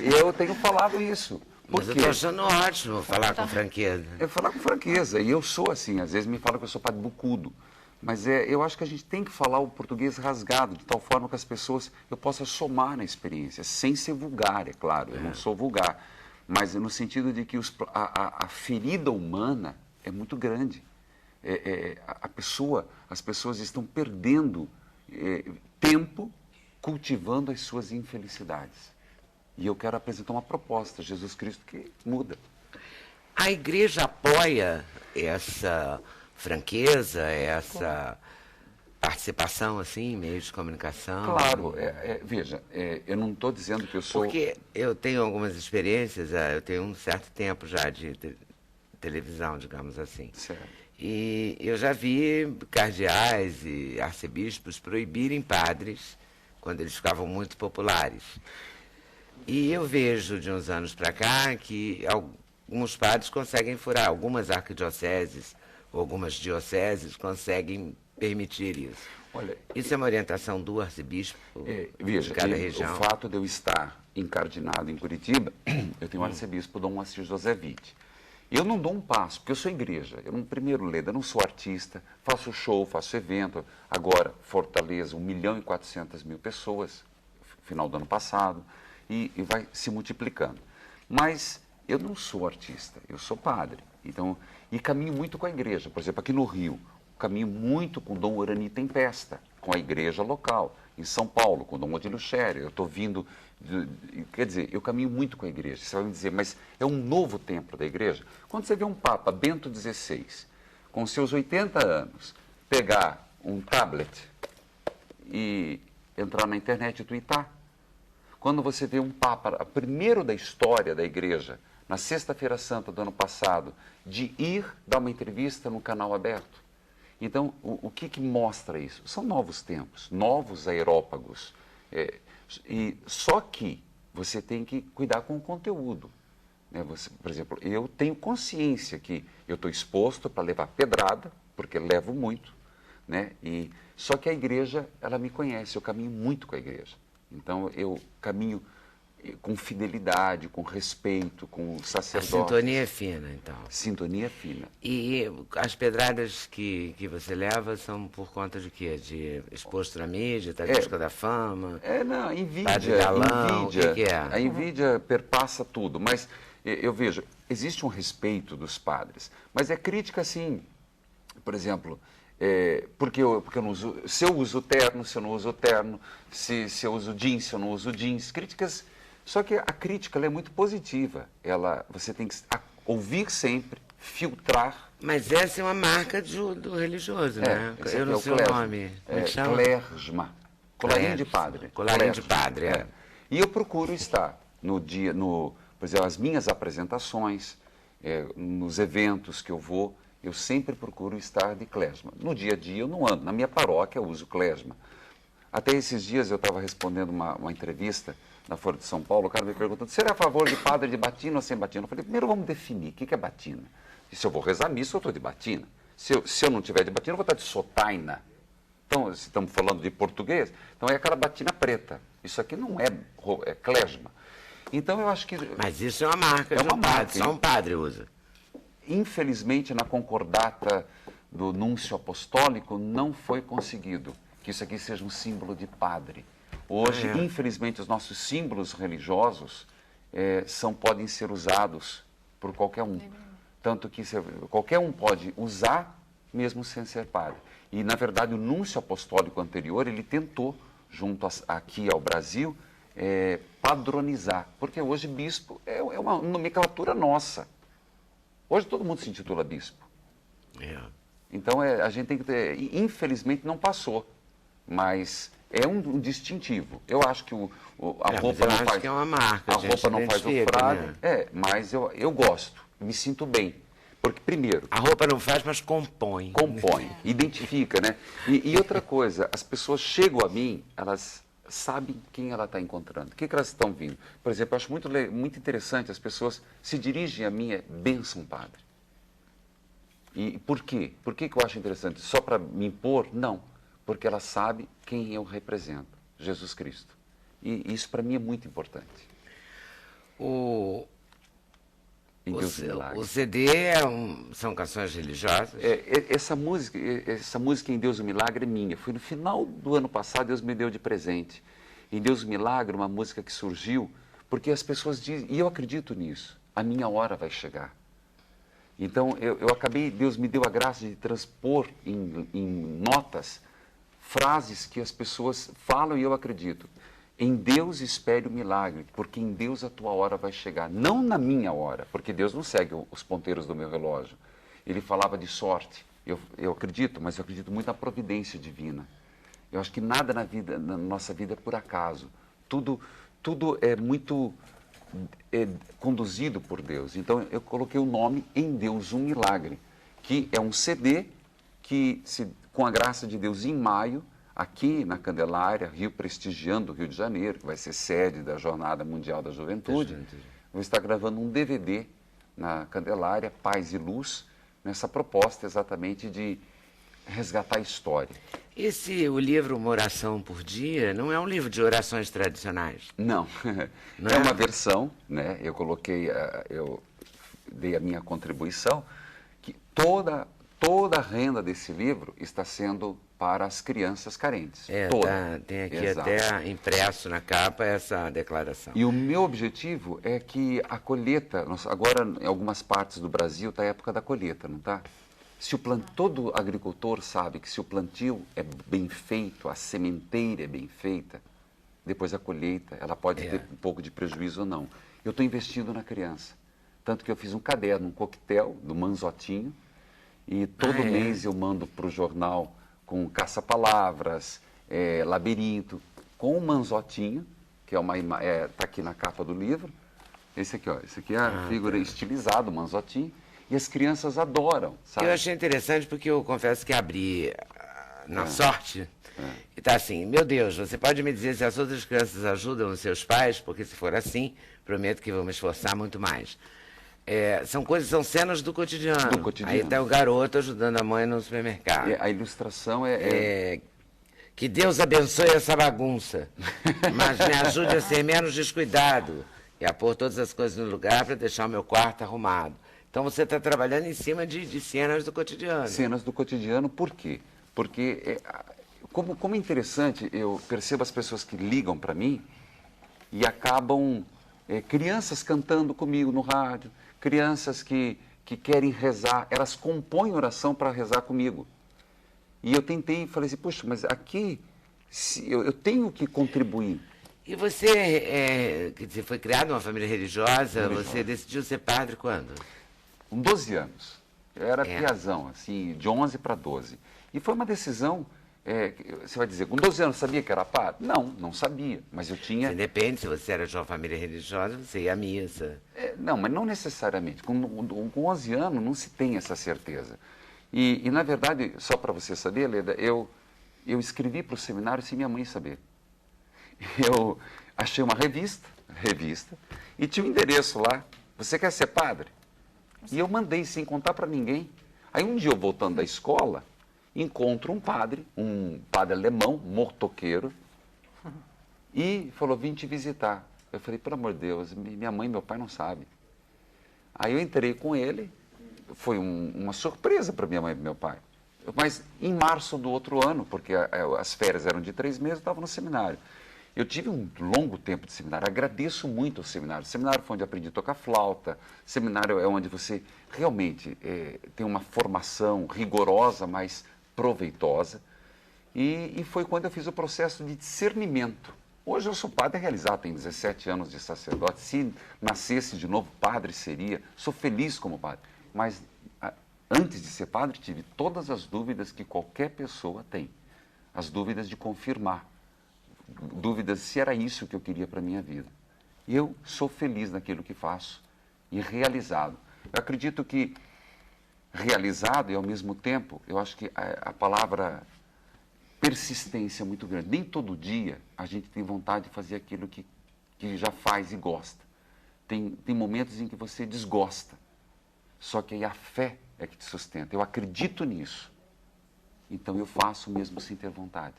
Eu tenho falado isso. Mas eu estou achando ótimo falar com franqueza. É falar com franqueza. E eu sou assim, às vezes me falam que eu sou padre bucudo. Mas eu acho que a gente tem que falar o português rasgado, de tal forma que as pessoas, eu possa somar na experiência, sem ser vulgar, é claro, eu não sou vulgar, mas no sentido de que a ferida humana é muito grande. As pessoas estão perdendo tempo cultivando as suas infelicidades. E eu quero apresentar uma proposta, Jesus Cristo, que muda. A igreja apoia essa franqueza, participação, assim, em meios de comunicação? Claro, veja, eu não estou dizendo que eu sou... Porque eu tenho algumas experiências, eu tenho um certo tempo já de televisão, digamos assim. Certo. E eu já vi cardeais e arcebispos proibirem padres quando eles ficavam muito populares. E eu vejo de uns anos para cá que alguns padres conseguem furar, algumas arquidioceses ou algumas dioceses conseguem permitir isso. Olha, isso é uma orientação do arcebispo veja, de cada região? O fato de eu estar encardinado em Curitiba, eu tenho um arcebispo, Dom Moacir José Witt. Eu não dou um passo, porque eu sou igreja. Eu não, primeiro, Leda, eu não sou artista, faço show, faço evento. Agora, Fortaleza, 1.400.000 pessoas, final do ano passado, e vai se multiplicando. Mas eu não sou artista, eu sou padre. Então, e caminho muito com a igreja. Por exemplo, aqui no Rio, caminho muito com Dom Urani Tempesta, com a igreja local. Em São Paulo, com Dom Odílio Scherer. Eu estou vindo... quer dizer, eu caminho muito com a igreja. Você vai me dizer, mas é um novo templo da igreja? Quando você vê um Papa, Bento XVI, com seus 80 anos, pegar um tablet e entrar na internet e twittar. Quando você vê um Papa, primeiro da história da igreja, na Sexta-feira Santa do ano passado, de ir dar uma entrevista no canal aberto. Então, o que mostra isso? São novos tempos, novos aerópagos. E só que você tem que cuidar com o conteúdo. Né? Por exemplo, eu tenho consciência que eu estou exposto para levar pedrada, porque levo muito, né? Só que a igreja, ela me conhece, eu caminho muito com a igreja. Então, eu caminho com fidelidade, com respeito, com sacerdote. A sintonia é fina, então. Sintonia fina. E as pedradas que você leva são por conta de quê? De exposto na mídia, tá busca da fama? Não, invídia. Padre galão, invídia. O que é? A invídia perpassa tudo, mas eu vejo, existe um respeito dos padres, mas é crítica sim. Por exemplo, porque eu não uso, se eu uso terno, se eu não uso terno, se eu uso jeans, se eu não uso jeans, críticas. Só que a crítica ela é muito positiva. Você tem que ouvir sempre, filtrar. Mas essa é uma marca do religioso, né? Eu não sei o nome. Como é que chama? Clergisma. Colarinho de padre. Colarinho de padre, E eu procuro estar por exemplo, as minhas apresentações, nos eventos que eu vou, eu sempre procuro estar de clergisma. No dia a dia eu não ando. Na minha paróquia eu uso clergisma. Até esses dias eu estava respondendo uma entrevista na Folha de São Paulo, o cara me perguntando, você é a favor de padre de batina ou sem batina? Eu falei, primeiro vamos definir o que é batina. E se eu vou rezar missa, eu estou de batina. Se eu não tiver de batina, eu vou estar de sotaina. Então, se estamos falando de português, então é aquela batina preta. Isso aqui não é clergisma. Então, eu acho que... Mas isso é uma marca de um padre, só um padre usa. Infelizmente, na concordata do núncio apostólico, não foi conseguido que isso aqui seja um símbolo de padre. Hoje, infelizmente, os nossos símbolos religiosos podem ser usados por qualquer um. Tanto que qualquer um pode usar, mesmo sem ser padre. E, na verdade, o núncio apostólico anterior, ele tentou, junto aqui ao Brasil, padronizar. Porque hoje bispo é uma nomenclatura nossa. Hoje todo mundo se intitula bispo. Então, a gente tem que ter... Infelizmente, não passou, mas... é um distintivo. Eu acho que a roupa não faz... que é uma marca, a roupa não faz o frade. Né? Mas eu gosto, me sinto bem. Porque, primeiro... a roupa não faz, mas compõe. Compõe, identifica, né? E outra coisa, as pessoas chegam a mim, elas sabem quem ela está encontrando. O que elas estão vindo? Por exemplo, eu acho muito interessante, as pessoas se dirigem a mim, bênção, padre. E por quê? Por que eu acho interessante? Só para me impor? Não. Porque ela sabe quem eu represento, Jesus Cristo. E isso para mim é muito importante. O CD são canções religiosas? Essa música Em Deus o Milagre é minha. Foi no final do ano passado, Deus me deu de presente. Em Deus o Milagre, uma música que surgiu, porque as pessoas dizem, e eu acredito nisso, a minha hora vai chegar. Então, Deus me deu a graça de transpor em notas frases que as pessoas falam e eu acredito. Em Deus espere o milagre, porque em Deus a tua hora vai chegar. Não na minha hora, porque Deus não segue os ponteiros do meu relógio. Ele falava de sorte. eu acredito, mas eu acredito muito na providência divina. Eu acho que nada na nossa vida é por acaso. Tudo é muito conduzido por Deus. Então, eu coloquei o nome Em Deus um Milagre, que é um CD que, com a graça de Deus, em maio, aqui na Candelária, prestigiando o Rio de Janeiro, que vai ser sede da Jornada Mundial da Juventude, vou estar gravando um DVD na Candelária, Paz e Luz, nessa proposta exatamente de resgatar a história. O livro Uma Oração por Dia não é um livro de orações tradicionais? Não, Não é uma versão, né? Eu coloquei, eu dei a minha contribuição, que toda a renda desse livro está sendo para as crianças carentes. Toda. Tem aqui Exato. até impresso na capa essa declaração. E o meu objetivo é que a colheita, agora em algumas partes do Brasil está a época da colheita, não está? Todo agricultor sabe que se o plantio é bem feito, a sementeira é bem feita, depois a colheita, ela pode ter um pouco de prejuízo ou não. Eu estou investindo na criança. Tanto que eu fiz um caderno, um coquetel do Manzotinho, e todo mês eu mando para o jornal com caça-palavras, labirinto, com o Manzotinho, que está aqui na capa do livro. Esse aqui é a figura estilizada, o Manzotinho. E as crianças adoram, sabe? Eu achei interessante porque eu confesso que abri na sorte e tá assim, meu Deus, você pode me dizer se as outras crianças ajudam os seus pais? Porque se for assim, prometo que vou me esforçar muito mais. São cenas do cotidiano. Aí tá o garoto ajudando a mãe no supermercado. A ilustração que Deus abençoe essa bagunça, mas me ajude a ser menos descuidado e a pôr todas as coisas no lugar para deixar o meu quarto arrumado. Então você está trabalhando em cima de cenas do cotidiano. Cenas do cotidiano, por quê? Porque, como é interessante, eu percebo as pessoas que ligam para mim e acabam, crianças cantando comigo no rádio, crianças que querem rezar, elas compõem oração para rezar comigo. E eu falei assim, puxa, mas aqui eu tenho que contribuir. E você, quer dizer, foi criado numa família religiosa, você decidiu ser padre quando? Com 12 anos. Eu era piazão, assim, de 11 para 12. E foi uma decisão, você vai dizer, com 12 anos sabia que era padre? Não sabia, mas eu tinha... Depende, se você era de uma família religiosa, você ia à missa. Não, mas não necessariamente. Com 11 anos não se tem essa certeza. E na verdade, só para você saber, Leda, eu escrevi para o seminário sem minha mãe saber. Eu achei uma revista, e tinha um endereço lá. Você quer ser padre? E eu mandei sem contar para ninguém. Aí um dia eu voltando da escola, encontro um padre alemão, motoqueiro, e falou, vim te visitar. Eu falei, pelo amor de Deus, minha mãe e meu pai não sabem. Aí eu entrei com ele, foi uma surpresa para minha mãe e meu pai. Mas em março do outro ano, porque as férias eram de 3 meses, eu estava no seminário. Eu tive um longo tempo de seminário, agradeço muito ao seminário. O seminário foi onde aprendi a tocar flauta, seminário é onde você realmente tem uma formação rigorosa, mas proveitosa. E foi quando eu fiz o processo de discernimento. Hoje eu sou padre realizado, tenho 17 anos de sacerdote. Se nascesse de novo padre seria, sou feliz como padre. Mas antes de ser padre tive todas as dúvidas que qualquer pessoa tem. As dúvidas de confirmar. Dúvidas se era isso que eu queria para a minha vida. E eu sou feliz naquilo que faço e realizado. Eu acredito que realizado e ao mesmo tempo, eu acho que a palavra persistência é muito grande. Nem todo dia a gente tem vontade de fazer aquilo que já faz e gosta. Tem momentos em que você desgosta. Só que aí a fé é que te sustenta. Eu acredito nisso. Então eu faço mesmo sem ter vontade.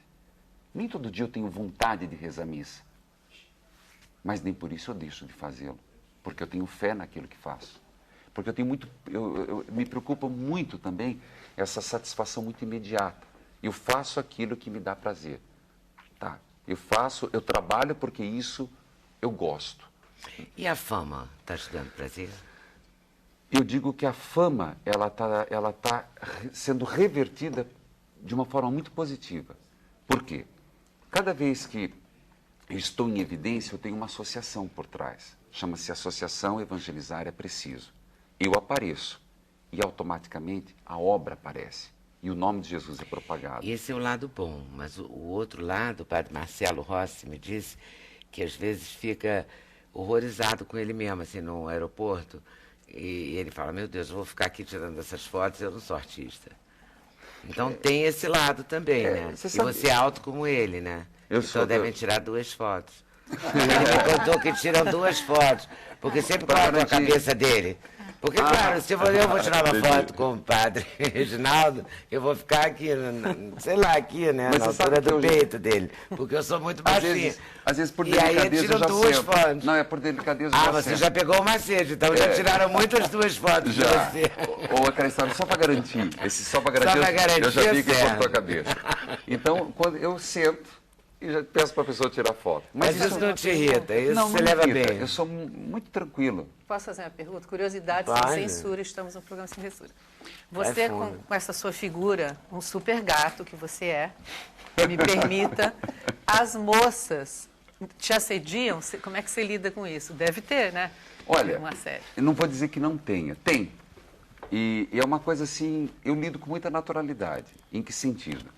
Nem todo dia eu tenho vontade de rezar a missa, mas nem por isso eu deixo de fazê-lo, porque eu tenho fé naquilo que faço. Porque eu me preocupa muito também essa satisfação muito imediata. Eu faço aquilo que me dá prazer. Tá? Eu trabalho porque isso eu gosto. E a fama, está te dando prazer? Eu digo que a fama, ela tá sendo revertida de uma forma muito positiva. Por quê? Cada vez que eu estou em evidência, eu tenho uma associação por trás. Chama-se Associação Evangelizar é Preciso. Eu apareço e automaticamente a obra aparece. e o nome de Jesus é propagado. Esse é o lado bom, mas o outro lado, o padre Marcelo Rossi me disse que às vezes fica horrorizado com ele mesmo, assim, no aeroporto, e ele fala, meu Deus, eu vou ficar aqui tirando essas fotos, eu não sou artista. Então tem esse lado também, né? Você E sabe... você é alto como ele, né? Então devem tirar 2 fotos. Ele me contou que tiram 2 fotos, porque sempre cortam a cabeça dele. Porque, claro, se eu vou tirar uma foto com o padre Reginaldo, eu vou ficar aqui, sei lá, aqui, né, na altura do peito dele, porque eu sou muito baixinho. Às vezes por delicadeza, e aí tiram 2 fotos. Não, é por delicadeza. Você já pegou o macete, então já tiraram muitas 2 fotos de você. Ou aquela história, só para garantir. Esse só para garantir, eu já vi que cortou a cabeça. Então, quando eu sento, e já peço para a pessoa tirar foto. Mas isso não te irrita, isso não, você leva irrita. bem. Eu sou muito tranquilo. Posso fazer uma pergunta? Curiosidade sem censura, estamos no programa sem censura. Você, com essa sua figura, um super gato que você é, me permita, as moças te assediam? Como é que você lida com isso? Deve ter, né? Olha, uma série. Eu não vou dizer que não tenha. Tem. E é uma coisa assim, eu lido com muita naturalidade. Em que sentido?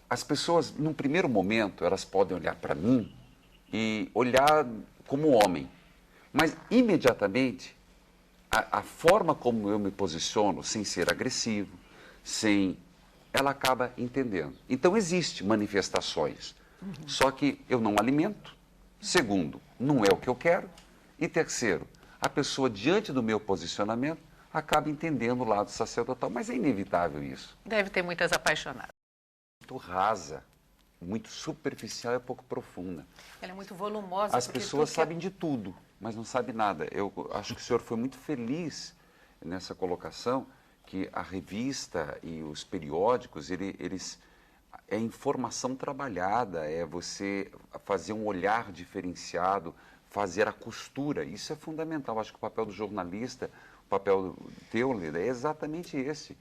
As pessoas, num primeiro momento, elas podem olhar para mim e olhar como homem. Mas, imediatamente, a forma como eu me posiciono, sem ser agressivo, ela acaba entendendo. Então, existem manifestações. Só que eu não alimento. Segundo, não é o que eu quero. E terceiro, a pessoa, diante do meu posicionamento, acaba entendendo o lado sacerdotal. Mas é inevitável isso. Deve ter muitas apaixonadas. Muito rasa, muito superficial e pouco profunda. Ela é muito volumosa. As pessoas sabem de tudo, mas não sabem nada. Eu acho que o senhor foi muito feliz nessa colocação, que a revista e os periódicos, eles é informação trabalhada, é você fazer um olhar diferenciado, fazer a costura. Isso é fundamental. Acho que o papel do jornalista, o papel teu, Leda, é exatamente esse.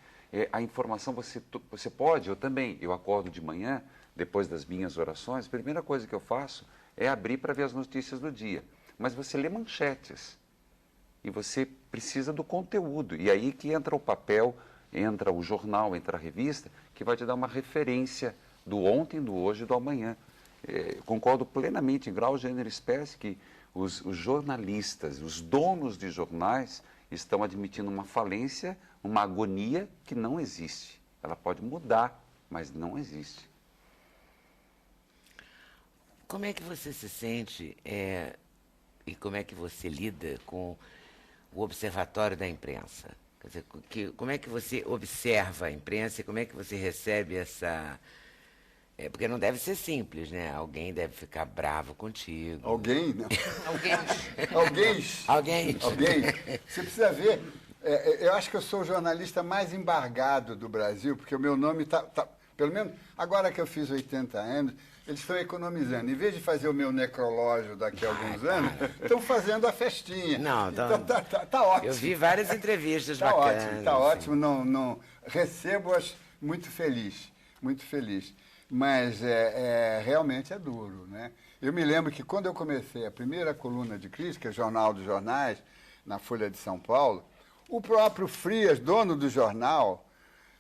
A informação você pode, eu também, eu acordo de manhã, depois das minhas orações, a primeira coisa que eu faço é abrir para ver as notícias do dia. Mas você lê manchetes e você precisa do conteúdo. E aí que entra o papel, entra o jornal, entra a revista, que vai te dar uma referência do ontem, do hoje e do amanhã. Concordo plenamente, em grau, gênero e espécie, que os jornalistas, os donos de jornais, estão admitindo uma falência, uma agonia que não existe. Ela pode mudar, mas não existe. Como é que você se sente e como é que você lida com o observatório da imprensa? Quer dizer, como é que você observa a imprensa e como é que você recebe essa... porque não deve ser simples, né? Alguém deve ficar bravo contigo. Alguém, não. Alguém. Você precisa ver. Eu acho que eu sou o jornalista mais embargado do Brasil, porque o meu nome está... Pelo menos agora que eu fiz 80 anos, eles estão economizando. Em vez de fazer o meu necrológio daqui a alguns anos, estão fazendo a festinha. Não, então tá ótimo. Eu vi várias entrevistas bacanas. Está ótimo. Não, recebo-as muito feliz, muito feliz. Mas realmente é duro, né? Eu me lembro que quando eu comecei a primeira coluna de crítica, Jornal dos Jornais, na Folha de São Paulo, o próprio Frias, dono do jornal,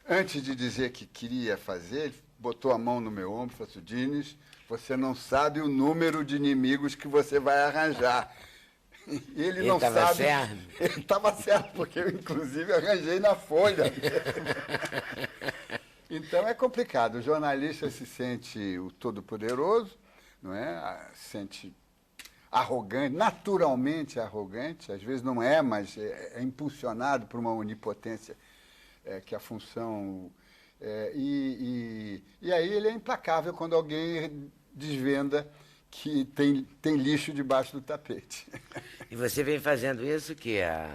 antes de dizer que queria fazer, ele botou a mão no meu ombro e falou assim: Diniz, você não sabe o número de inimigos que você vai arranjar. E ele não sabe. Estava certo? Ele estava certo, porque eu, inclusive, arranjei na Folha. Então é complicado. O jornalista se sente o todo-poderoso, não é? Se sente arrogante, naturalmente arrogante, às vezes não é, mas é impulsionado por uma onipotência que a função... E aí ele é implacável quando alguém desvenda que tem lixo debaixo do tapete. E você vem fazendo isso que há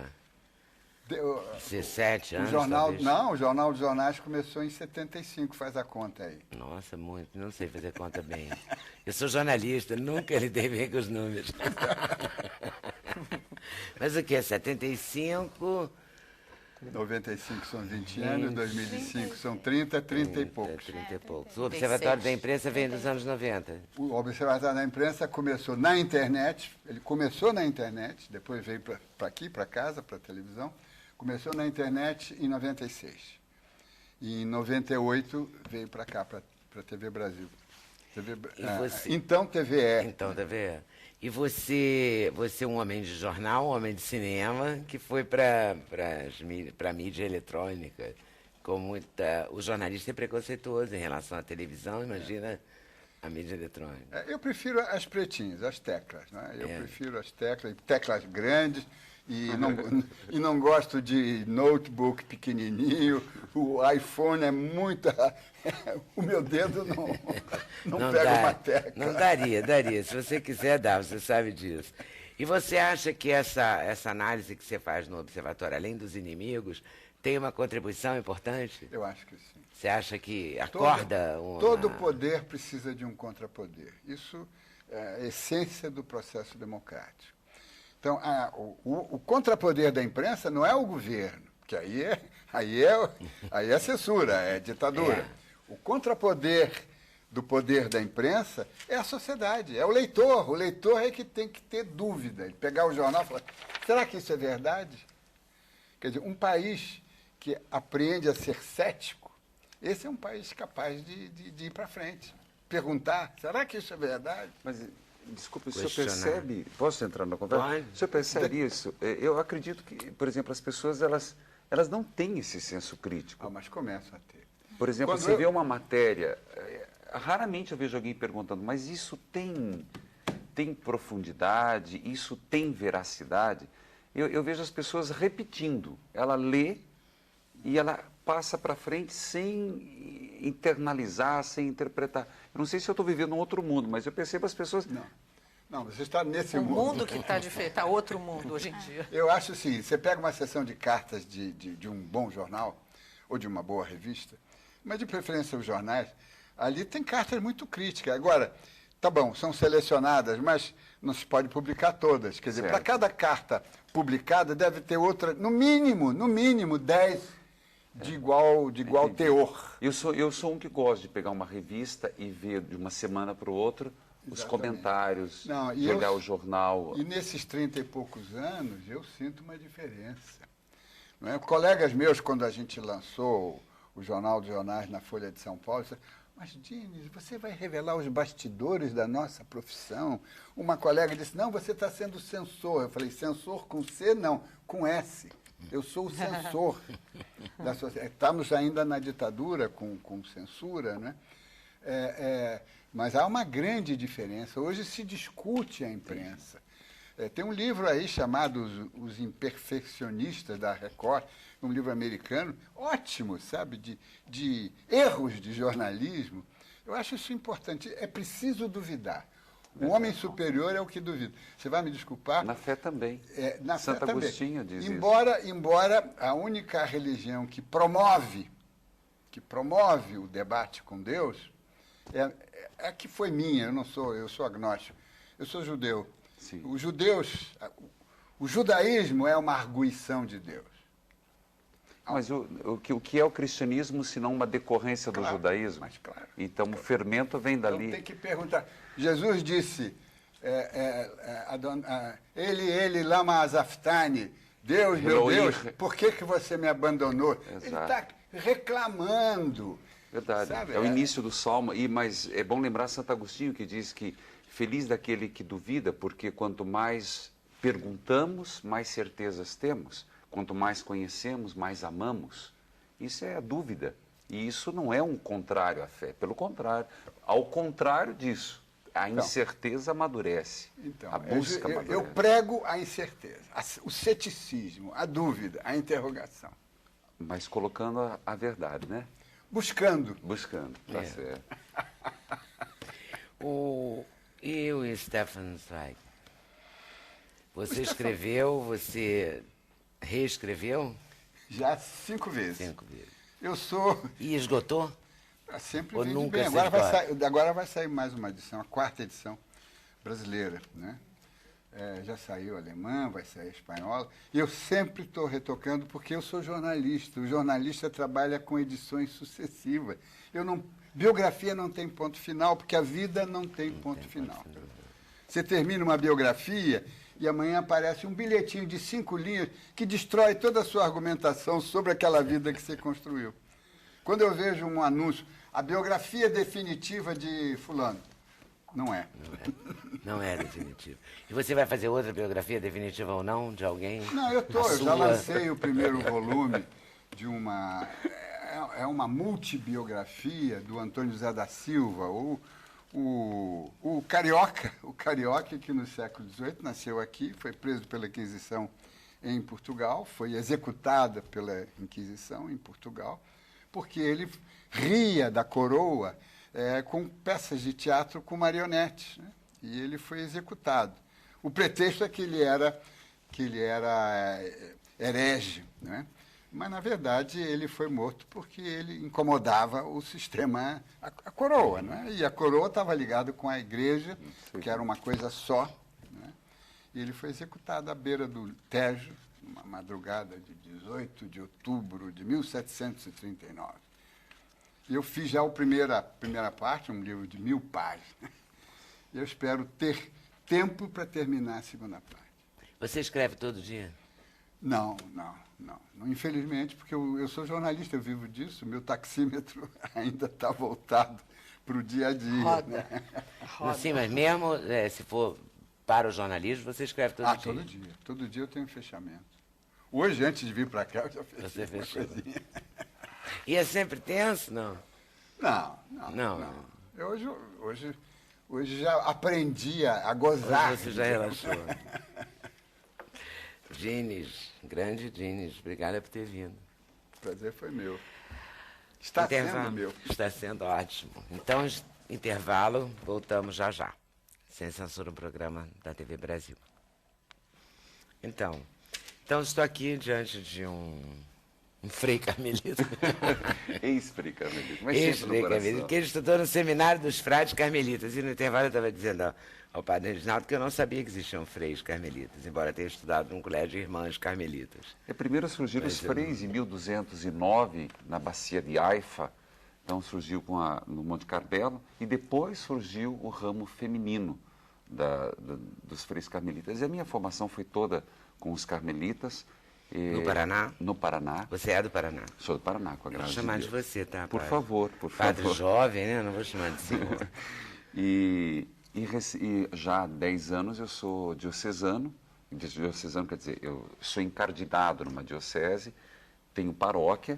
17 anos? O Jornal dos Jornais começou em 75, faz a conta aí. Nossa, muito, não sei fazer conta bem. Eu sou jornalista, nunca lidei bem com os números. Mas o que, 75... 95 são 20 anos, 2005 são 30 e poucos. 30 e poucos. O Observatório da Imprensa vem dos anos 90. O Observatório da Imprensa começou na internet, ele começou na internet, depois veio para aqui, para casa, para a televisão, começou na internet em 96. E em 98 veio para cá, para a TV Brasil. Então TVE. Então TVE. E você é um homem de jornal, um homem de cinema, que foi para a mídia eletrônica. O jornalista é preconceituoso em relação à televisão, imagina a mídia eletrônica. Eu prefiro as pretinhas, as teclas. Né? Eu prefiro as teclas grandes. E não gosto de notebook pequenininho. O iPhone é muito... O meu dedo não pega uma tecla. Não daria. Se você quiser, dá, você sabe disso. E você acha que essa análise que você faz no observatório, além dos inimigos, tem uma contribuição importante? Eu acho que sim. Você acha que acorda... Todo poder precisa de um contrapoder. Isso é a essência do processo democrático. Então, o contrapoder da imprensa não é o governo, que aí é censura, é ditadura. O contrapoder do poder da imprensa é a sociedade, é o leitor. O leitor é que tem que ter dúvida, ele pegar o jornal e falar, será que isso é verdade? Quer dizer, um país que aprende a ser cético, esse é um país capaz de ir para frente. Perguntar, será que isso é verdade? Mas... Desculpe, o senhor percebe... Posso entrar na conversa? Pode. O senhor percebe isso? Eu acredito que, por exemplo, as pessoas elas não têm esse senso crítico. Mas começam a ter. Por exemplo, você vê uma matéria... Raramente eu vejo alguém perguntando, mas isso tem profundidade? Isso tem veracidade? Eu vejo as pessoas repetindo. Ela lê e ela passa para frente sem internalizar, sem interpretar. Eu não sei se eu estou vivendo um outro mundo, mas eu percebo as pessoas... Não, você está nesse mundo. O mundo que está diferente, está outro mundo hoje em dia. Eu acho assim, você pega uma sessão de cartas de um bom jornal, ou de uma boa revista, mas de preferência os jornais, ali tem cartas muito críticas. Agora, tá bom, são selecionadas, mas não se pode publicar todas. Quer dizer, para cada carta publicada deve ter outra, no mínimo 10 de igual teor. Eu sou um que gosta de pegar uma revista e ver de uma semana para o outro os comentários, pegar o jornal. E nesses 30 e poucos anos, eu sinto uma diferença. Não é? Colegas meus, quando a gente lançou o Jornal dos Jornais na Folha de São Paulo, disseram, mas, Diniz, você vai revelar os bastidores da nossa profissão? Uma colega disse, não, você está sendo censor. Eu falei, censor com C? Não, com S. Eu sou o censor da sociedade. Estamos ainda na ditadura com censura, né? Mas há uma grande diferença. Hoje se discute a imprensa. Tem um livro aí chamado Os Imperfeccionistas da Record, um livro americano, ótimo, sabe, de erros de jornalismo. Eu acho isso importante. É preciso duvidar. O homem superior é o que duvida. Você vai me desculpar? Na fé também. Santo Agostinho diz embora a única religião que promove o debate com Deus é a que foi minha. Eu sou agnóstico. Eu sou judeu. Sim. O judaísmo é uma arguição de Deus. Mas o que é o cristianismo, se não uma decorrência do judaísmo? Mas claro. Então o fermento vem dali. Então tem que perguntar. Jesus disse, ele lama azaftani, Deus, meu Deus, por que você me abandonou? Exato. Ele está reclamando. Verdade, sabe? é o início do Salmo, mas é bom lembrar Santo Agostinho que diz que feliz daquele que duvida, porque quanto mais perguntamos, mais certezas temos. Quanto mais conhecemos, mais amamos. Isso é a dúvida. E isso não é um contrário à fé. Pelo contrário. Ao contrário disso, a incerteza amadurece. Então, a busca amadurece. Eu prego a incerteza, o ceticismo, a dúvida, a interrogação. Mas colocando a verdade, né? Buscando. Buscando, tá certo. E o Stefan Zweig? Você escreveu, você reescreveu? Já 5 vezes. 5 vezes. Eu sou... E esgotou? Sempre Ou vende nunca bem. se Agora vai sair mais uma edição, a 4ª edição brasileira, né? Já saiu alemã, vai sair espanhola. E eu sempre estou retocando porque eu sou jornalista. O jornalista trabalha com edições sucessivas. Biografia não tem ponto final, porque a vida não tem ponto final. Você termina uma biografia e amanhã aparece um bilhetinho de 5 linhas que destrói toda a sua argumentação sobre aquela vida que você construiu. Quando eu vejo um anúncio, a biografia definitiva de fulano, não é. Não é definitivo. E você vai fazer outra biografia definitiva ou não, de alguém? Não, eu já lancei o primeiro volume de uma... É uma multibiografia do Antônio José da Silva, o carioca que no século XVIII nasceu aqui, foi preso pela Inquisição em Portugal, foi executada pela Inquisição em Portugal, porque ele ria da coroa com peças de teatro com marionetes, né? E ele foi executado. O pretexto é que ele era herege, né? Mas, na verdade, ele foi morto porque ele incomodava o sistema, a coroa, né? E a coroa estava ligada com a igreja, que era uma coisa só, né? E ele foi executado à beira do Tejo, numa madrugada de 18 de outubro de 1739. E eu fiz já a primeira parte, um livro de 1000 páginas. Eu espero ter tempo para terminar a segunda parte. Você escreve todo dia? Não. Infelizmente, porque eu sou jornalista, eu vivo disso, meu taxímetro ainda está voltado para o dia a dia. Roda. Né? Roda. Sim, mas mesmo se for para o jornalismo, você escreve todo dia? Todo dia. Todo dia eu tenho um fechamento. Hoje, antes de vir para cá, eu já fechei. Você fechou. E é sempre tenso, não? Não. Hoje já aprendi a gozar. Hoje você já relaxou. Dines, grande Dines, obrigada por ter vindo. O prazer foi meu. Está sendo meu. Está sendo ótimo. Então, intervalo, voltamos já já. Sem Censura, um programa da TV Brasil. Então estou aqui diante de um frei carmelita. Ex-frei carmelita. Ex-frei carmelita, que ele estudou no seminário dos frades carmelitas. E no intervalo eu estava dizendo ao padre Reginaldo que eu não sabia que existiam freis carmelitas, embora tenha estudado num colégio de irmãs carmelitas. Primeiro surgiram os freis em 1209, na bacia de Haifa. Então surgiu no Monte Carmelo, e depois surgiu o ramo feminino dos freis carmelitas. E a minha formação foi toda com os carmelitas. No Paraná? No Paraná. Você é do Paraná? Sou do Paraná, com a graça de Deus. Vou chamar de você, tá? Por favor. Padre jovem, né? Não vou chamar de senhor. E já há 10 anos eu sou diocesano. Diocesano quer dizer, eu sou encardinado numa diocese, tenho paróquia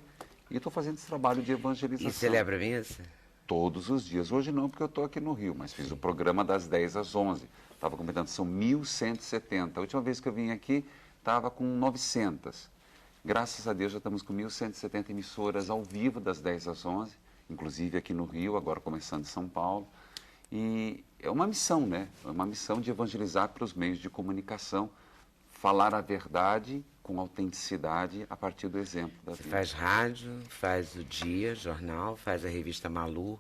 e estou fazendo esse trabalho de evangelização. E celebra a missa? Todos os dias. Hoje não, porque eu estou aqui no Rio, mas fiz o programa das 10 às 11. Estava comentando, são 1.170. A última vez que eu vim aqui, estava com 900. Graças a Deus já estamos com 1.170 emissoras ao vivo das 10 às 11, inclusive aqui no Rio, agora começando em São Paulo. E é uma missão, né? É uma missão de evangelizar para os meios de comunicação, falar a verdade com autenticidade a partir do exemplo da vida. Você faz rádio, faz o Dia, jornal, faz a revista Malu,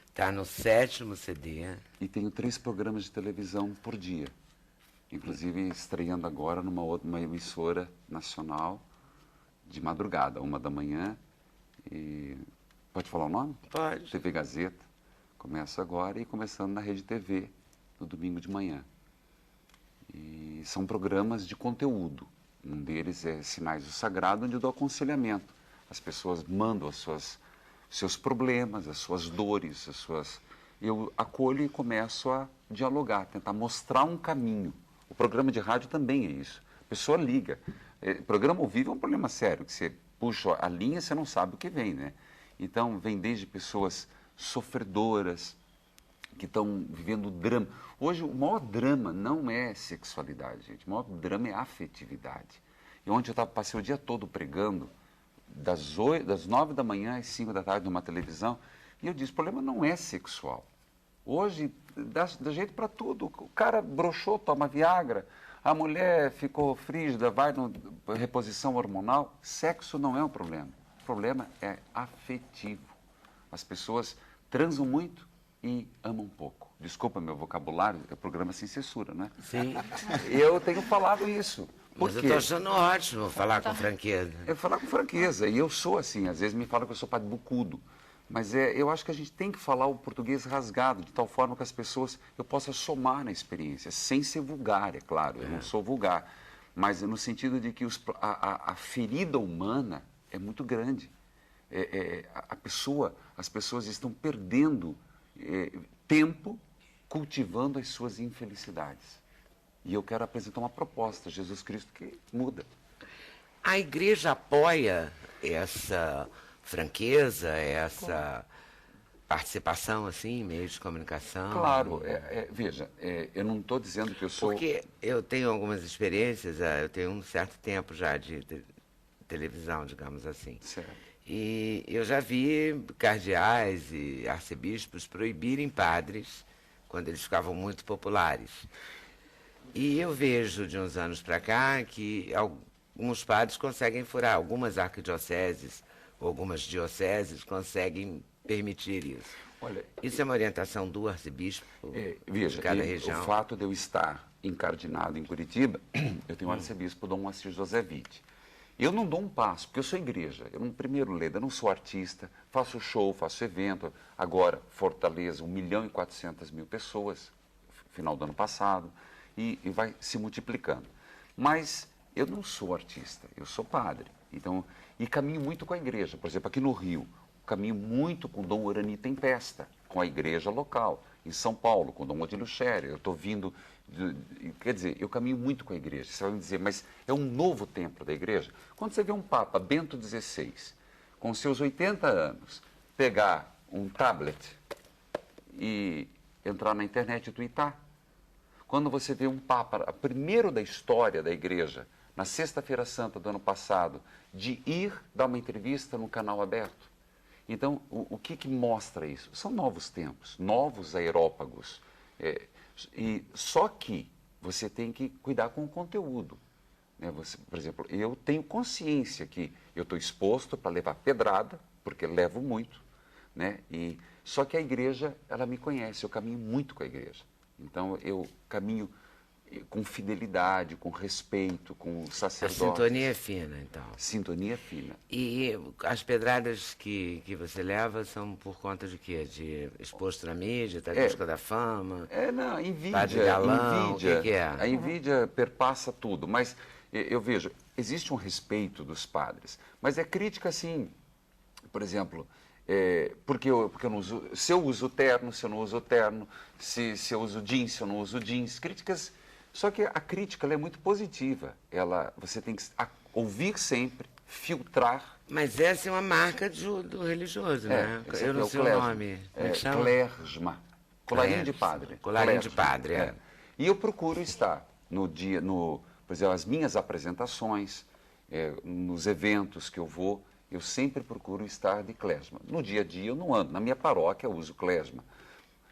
está no 7º CD. E tenho 3 programas de televisão por dia. Inclusive estreando agora numa emissora nacional de madrugada, 1h. E pode falar o nome? Pode. TV Gazeta. Começa agora e começando na Rede TV, no domingo de manhã. E são programas de conteúdo. Um deles é Sinais do Sagrado, onde eu dou aconselhamento. As pessoas mandam seus problemas, as suas dores, eu acolho e começo a dialogar, tentar mostrar um caminho. O programa de rádio também é isso. A pessoa liga. Programa ao vivo é um problema sério, que você puxa a linha, você não sabe o que vem, né? Então, vem desde pessoas sofredoras, que estão vivendo drama. Hoje, o maior drama não é sexualidade, gente. O maior drama é afetividade. E ontem eu passei o dia todo pregando, das 9h às 5h numa televisão, e eu disse, o problema não é sexual. Hoje, dá jeito para tudo. O cara broxou, toma Viagra, a mulher ficou frígida, vai na reposição hormonal. Sexo não é um problema. O problema é afetivo. As pessoas transam muito e amam pouco. Desculpa meu vocabulário, é programa sem censura, né? Sim. Eu tenho falado isso. Mas eu estou achando ótimo falar com franqueza. É falar com franqueza. E eu sou assim, às vezes me falam que eu sou padre bucudo. Mas eu acho que a gente tem que falar o português rasgado, de tal forma que as pessoas, eu possa somar na experiência, sem ser vulgar, é claro, eu não sou vulgar. Mas no sentido de que a ferida humana é muito grande. As pessoas estão perdendo tempo cultivando as suas infelicidades. E eu quero apresentar uma proposta, Jesus Cristo, que muda. A igreja apoia essa franqueza, essa participação, assim, em meios de comunicação? Claro, veja, eu não estou dizendo que eu sou... Porque eu tenho algumas experiências, eu tenho um certo tempo já de televisão, digamos assim. Certo. E eu já vi cardeais e arcebispos proibirem padres quando eles ficavam muito populares. E eu vejo de uns anos para cá que alguns padres conseguem furar, algumas arquidioceses ou algumas dioceses conseguem permitir isso. Olha, isso é uma orientação do arcebispo veja, de cada região? O fato de eu estar encardinado em Curitiba, eu tenho um arcebispo, Dom Moacir José Witt. Eu não dou um passo, porque eu sou igreja. Eu, no primeiro leda, não sou artista, faço show, faço evento. Agora, Fortaleza, 1.400.000 pessoas, final do ano passado, e vai se multiplicando. Mas eu não sou artista, eu sou padre. Então, e caminho muito com a igreja. Por exemplo, aqui no Rio, caminho muito com Dom Urani Tempesta, com a igreja local. Em São Paulo, com Dom Odílio Scherer. Eu estou vindo... Quer dizer, eu caminho muito com a igreja. Você vai me dizer, mas é um novo templo da igreja? Quando você vê um Papa, Bento XVI, com seus 80 anos, pegar um tablet e entrar na internet e tuitar. Quando você vê um Papa, primeiro da história da igreja, na Sexta-feira Santa do ano passado, de ir dar uma entrevista no canal aberto. Então, o que mostra isso? São novos tempos, novos aerópagos. E só que você tem que cuidar com o conteúdo. Né? Por exemplo, eu tenho consciência que eu estou exposto para levar pedrada, porque levo muito, né? Só que a igreja, ela me conhece, eu caminho muito com a igreja. Então, eu caminho com fidelidade, com respeito, com sacerdote. A sintonia é fina, então. Sintonia fina. E as pedradas que você leva são por conta de quê? De exposto na mídia, tá busca da fama? Não, invídia. Padre galão, invídia, o que é? A invídia perpassa tudo, mas eu vejo, existe um respeito dos padres, mas é crítica assim, por exemplo, porque eu não uso, se eu uso terno, se eu não uso terno, se eu uso jeans, se eu não uso jeans, críticas. Só que a crítica ela é muito positiva. Você tem que ouvir sempre, filtrar. Mas essa é uma marca do religioso, né? Eu não sei o nome. Como é que chama? Clergisma. Colarinho de padre. Colarinho de padre, E eu procuro estar por exemplo, as minhas apresentações, nos eventos que eu vou, eu sempre procuro estar de clergisma. No dia a dia eu não ando. Na minha paróquia eu uso clergisma.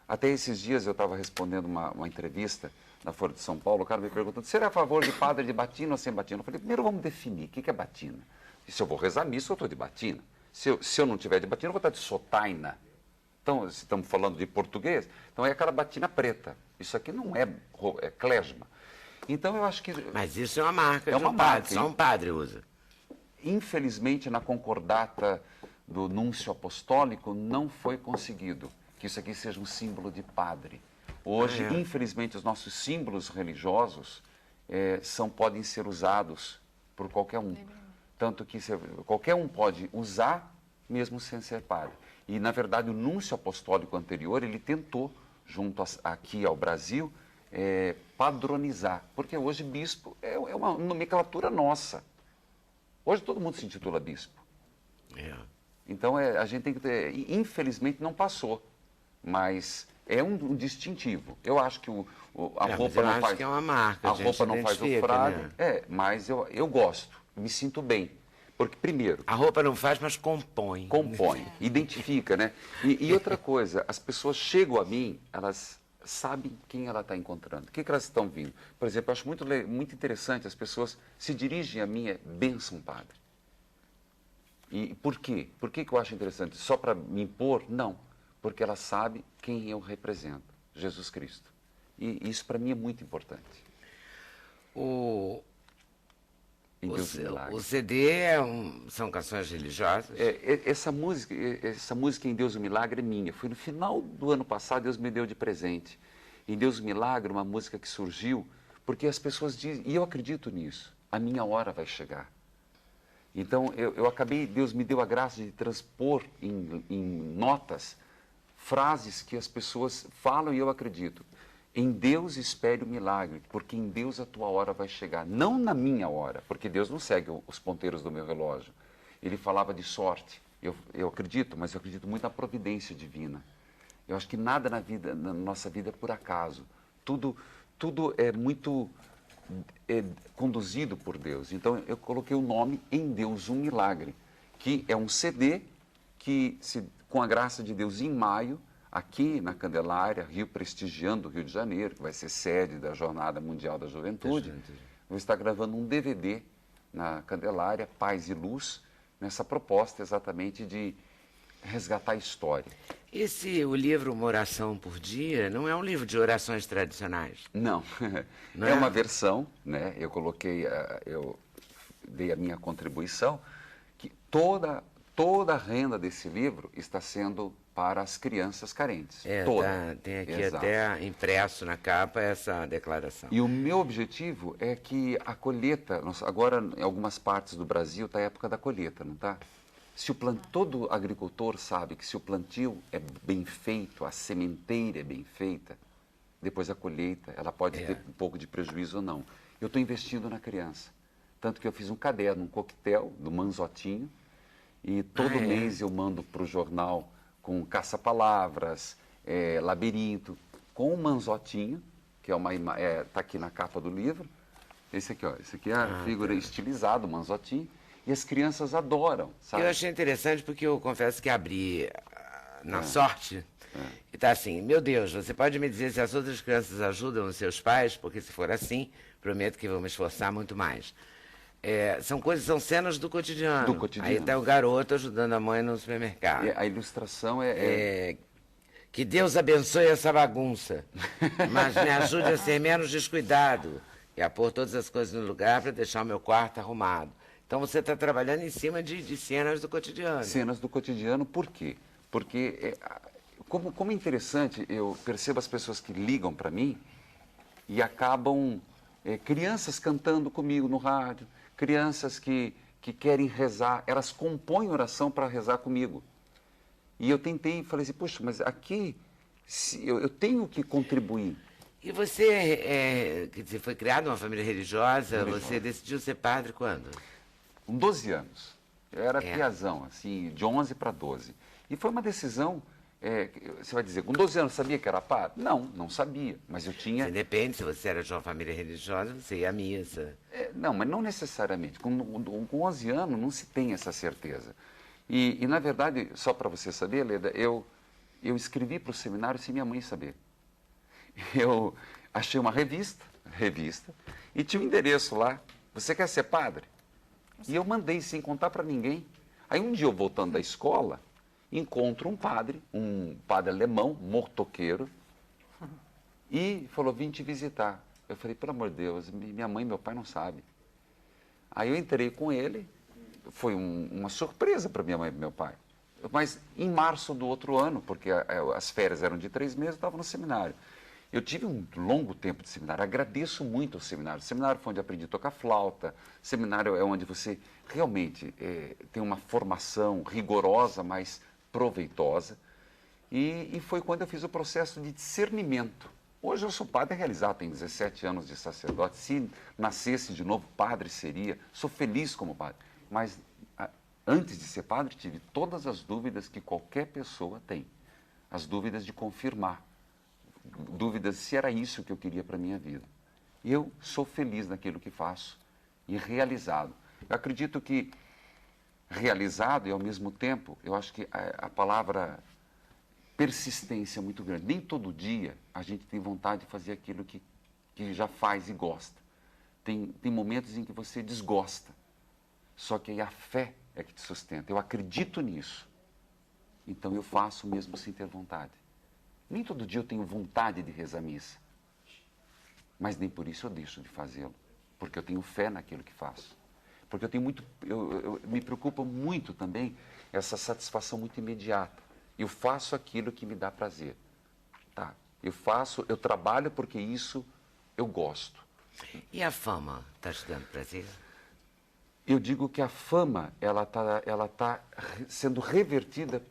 Até esses dias eu estava respondendo uma entrevista na Folha de São Paulo, o cara me perguntando, será a favor de padre de batina ou sem batina? Eu falei, primeiro vamos definir o que é batina. E se eu vou rezar missa, eu estou de batina. Se eu não tiver de batina, eu vou estar de sotaina. Então, se estamos falando de português, então é aquela batina preta. Isso aqui não é clergisma. Então, eu acho que... Mas isso é uma marca de um padre, só um padre usa. Infelizmente, na concordata do núncio apostólico, não foi conseguido que isso aqui seja um símbolo de padre. Hoje, infelizmente, os nossos símbolos religiosos podem ser usados por qualquer um. Tanto que qualquer um pode usar, mesmo sem ser padre. E, na verdade, o núncio apostólico anterior, ele tentou, junto aqui ao Brasil, padronizar. Porque hoje bispo é uma nomenclatura nossa. Hoje todo mundo se intitula bispo. Então, a gente tem que ter... Infelizmente, não passou, mas... É um distintivo. Eu acho que a roupa não faz... que é uma marca, a roupa não faz o frade. Né? Mas eu gosto, me sinto bem. Porque, primeiro... A roupa não faz, mas compõe. Compõe, identifica, né? E outra coisa, as pessoas chegam a mim, elas sabem quem ela está encontrando. O que elas estão vindo? Por exemplo, eu acho muito interessante, as pessoas se dirigem a mim, bênção, padre. E por quê? Por que eu acho interessante? Só para me impor? Não. Porque ela sabe quem eu represento, Jesus Cristo. E isso para mim é muito importante. O CD são canções religiosas? Essa música Em Deus o Milagre é minha. Foi no final do ano passado, Deus me deu de presente. Em Deus o Milagre, uma música que surgiu, porque as pessoas dizem, e eu acredito nisso, a minha hora vai chegar. Então, eu acabei, Deus me deu a graça de transpor em notas frases que as pessoas falam e eu acredito. Em Deus espere o milagre, porque em Deus a tua hora vai chegar. Não na minha hora, porque Deus não segue os ponteiros do meu relógio. Ele falava de sorte. Eu acredito, mas eu acredito muito na providência divina. Eu acho que nada na nossa vida é por acaso. Tudo é muito conduzido por Deus. Então, eu coloquei o nome Em Deus um Milagre, que é um CD que, com a graça de Deus, em maio, aqui na Candelária, Rio, prestigiando o Rio de Janeiro, que vai ser sede da Jornada Mundial da Juventude, vou estar gravando um DVD na Candelária, Paz e Luz, nessa proposta exatamente de resgatar a história. O livro Uma Oração por Dia não é um livro de orações tradicionais? Não, não é uma versão, né? Eu dei a minha contribuição, que toda a renda desse livro está sendo para as crianças carentes. Tem aqui até impresso na capa essa declaração. E o meu objetivo é que a colheita, agora em algumas partes do Brasil está a época da colheita, não está? Todo agricultor sabe que se o plantio é bem feito, a sementeira é bem feita, depois a colheita, ela pode ter um pouco de prejuízo ou não. Eu estou investindo na criança. Tanto que eu fiz um caderno, um coquetel do Manzotinho, e todo mês eu mando para o jornal com caça-palavras, labirinto, com o Manzotinho, que está aqui na capa do livro. Esse aqui é a figura estilizada, o Manzotinho. E as crianças adoram, sabe? Eu achei interessante porque eu confesso que abri na sorte e tá assim, meu Deus, você pode me dizer se as outras crianças ajudam os seus pais? Porque se for assim, prometo que vou me esforçar muito mais. São cenas do cotidiano. Do cotidiano. Aí tá o garoto ajudando a mãe no supermercado. A ilustração que Deus abençoe essa bagunça, mas me ajude a ser menos descuidado e a pôr todas as coisas no lugar para deixar o meu quarto arrumado. Então você está trabalhando em cima de cenas do cotidiano. Cenas do cotidiano, por quê? Porque, como é interessante, eu percebo as pessoas que ligam para mim e acabam, crianças cantando comigo no rádio, crianças que querem rezar, elas compõem oração para rezar comigo. E eu falei assim, puxa, mas aqui eu tenho que contribuir. E você, quer dizer, foi criado numa família religiosa, você decidiu ser padre quando? Com 12 anos. Eu era piazão, assim, de 11 para 12. E foi uma decisão, você vai dizer, com 12 anos sabia que era padre? Não sabia, mas eu tinha... Depende, se você era de uma família religiosa, você ia à missa. Não, mas não necessariamente. Com 11 anos não se tem essa certeza. E na verdade, só para você saber, Leda, eu escrevi para o seminário sem minha mãe saber. Eu achei uma revista, e tinha um endereço lá. Você quer ser padre? E eu mandei sem contar para ninguém. Aí um dia eu voltando da escola, encontro um padre alemão, motoqueiro, e falou, vim te visitar. Eu falei, pelo amor de Deus, minha mãe e meu pai não sabem. Aí eu entrei com ele, foi uma surpresa para minha mãe e meu pai. Mas em março do outro ano, porque as férias eram de 3 meses, eu estava no seminário. Eu tive um longo tempo de seminário, agradeço muito ao seminário. O seminário foi onde aprendi a tocar flauta, seminário é onde você realmente tem uma formação rigorosa, mas proveitosa. E foi quando eu fiz o processo de discernimento. Hoje eu sou padre realizado, tenho 17 anos de sacerdote. Se nascesse de novo padre seria, sou feliz como padre. Mas antes de ser padre tive todas as dúvidas que qualquer pessoa tem. As dúvidas de confirmar. Dúvidas se era isso que eu queria para a minha vida. E eu sou feliz naquilo que faço e realizado. Eu acredito que realizado e ao mesmo tempo, eu acho que a palavra persistência é muito grande. Nem todo dia a gente tem vontade de fazer aquilo que já faz e gosta. Tem momentos em que você desgosta. Só que aí a fé é que te sustenta. Eu acredito nisso. Então eu faço mesmo sem ter vontade. Nem todo dia eu tenho vontade de rezar a missa. Mas nem por isso eu deixo de fazê-lo. Porque eu tenho fé naquilo que faço. Porque eu me preocupa muito também essa satisfação muito imediata. Eu faço aquilo que me dá prazer. Tá? Eu trabalho porque isso eu gosto. E a fama, está te dando prazer? Eu digo que a fama, ela tá sendo revertida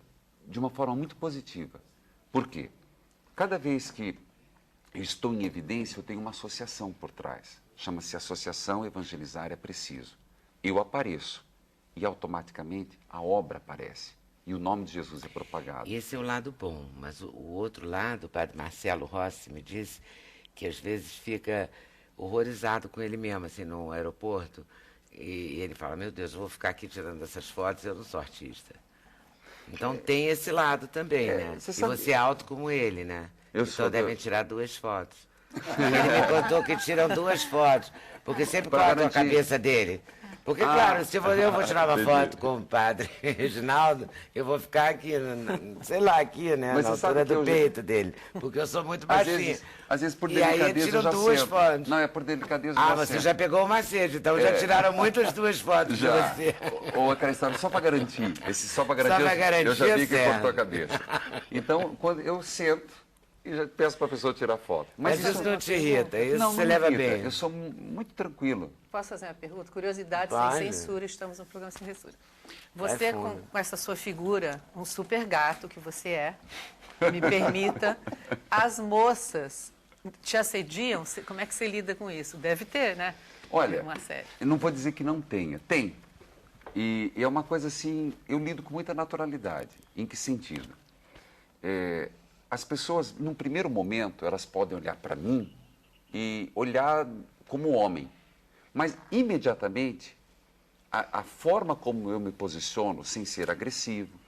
de uma forma muito positiva. Por quê? Cada vez que eu estou em evidência, eu tenho uma associação por trás. Chama-se Associação Evangelizar é Preciso. Eu apareço e automaticamente a obra aparece. E o nome de Jesus é propagado. Esse é o lado bom, mas o outro lado, o padre Marcelo Rossi me disse que às vezes fica horrorizado com ele mesmo, assim, no aeroporto. E ele fala, meu Deus, eu vou ficar aqui tirando essas fotos, eu não sou artista. Então tem esse lado também, né? Você e sabe... você é alto como ele, né? Então devem tirar 2 fotos. Ele me contou que tiram 2 fotos, porque sempre cortam a cabeça dele. Porque, claro, se eu vou tirar uma foto com o padre Reginaldo, eu vou ficar aqui, sei lá, aqui, né? Mas na altura do peito dele. Porque eu sou muito baixinho. Às vezes por e aí delicadeza tiram eu já 2 sento. fotos. Não, é por delicadeza Ah, você já pegou o macete, então já tiraram muitas 2 fotos de você. Ou aquela história só para garantir. Esse só para garantir, eu já vi que cortou a cabeça. Então, quando eu sento, e já peço para a pessoa tirar foto. Mas isso não te irrita, isso não, você não leva irrita. bem. Eu sou muito tranquilo. Posso fazer uma pergunta? Curiosidade Pode. sem censura, estamos no programa Sem Censura. Você, com essa sua figura, um super gato que você é, me permita, as moças te assediam? Como é que você lida com isso? Deve ter, né? Olha, uma série. Eu não vou dizer que não tenha. Tem. E é uma coisa assim, eu lido com muita naturalidade. Em que sentido? As pessoas, num primeiro momento, elas podem olhar para mim e olhar como homem. Mas, imediatamente, a forma como eu me posiciono, sem ser agressivo,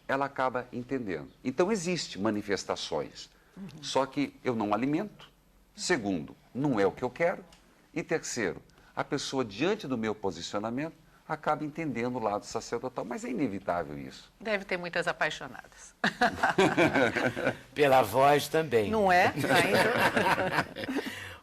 ela acaba entendendo. Então, existem manifestações. Só que eu não alimento. Segundo, não é o que eu quero. E terceiro, a pessoa, diante do meu posicionamento, acaba entendendo o lado sacerdotal. Mas é inevitável isso. Deve ter muitas apaixonadas. Pela voz também. Não é? Ainda.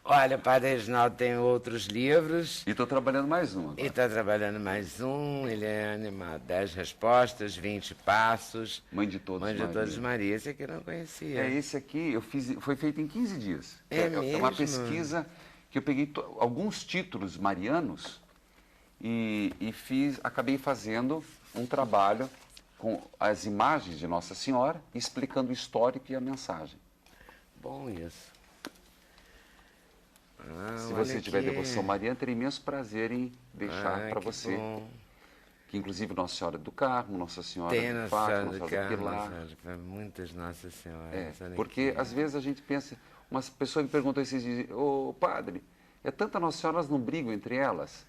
Olha, o padre Reginaldo tem outros livros. E estou trabalhando mais um agora. E está trabalhando mais um. Ele é animado. 10 respostas, 20 passos. Mãe de Todos Mãe de Maria. Todos Maria. Esse aqui eu não conhecia. Esse aqui foi feito em 15 dias. É uma mesmo? pesquisa que eu peguei alguns títulos marianos e acabei fazendo um trabalho com as imagens de Nossa Senhora, explicando o histórico e a mensagem. Bom isso. Se você tiver devoção mariana, terei imenso prazer em deixar para você. Bom. Que inclusive Nossa Senhora do Carmo, Nossa Senhora Tem do Nossa Fátima, Senhora Nossa do Senhora do Carmo, Pilar. muitas Nossas Senhoras. Porque às vezes a gente pensa, uma pessoa me perguntou esses dias, ô padre, é tanta Nossa Senhora, elas não brigam entre elas?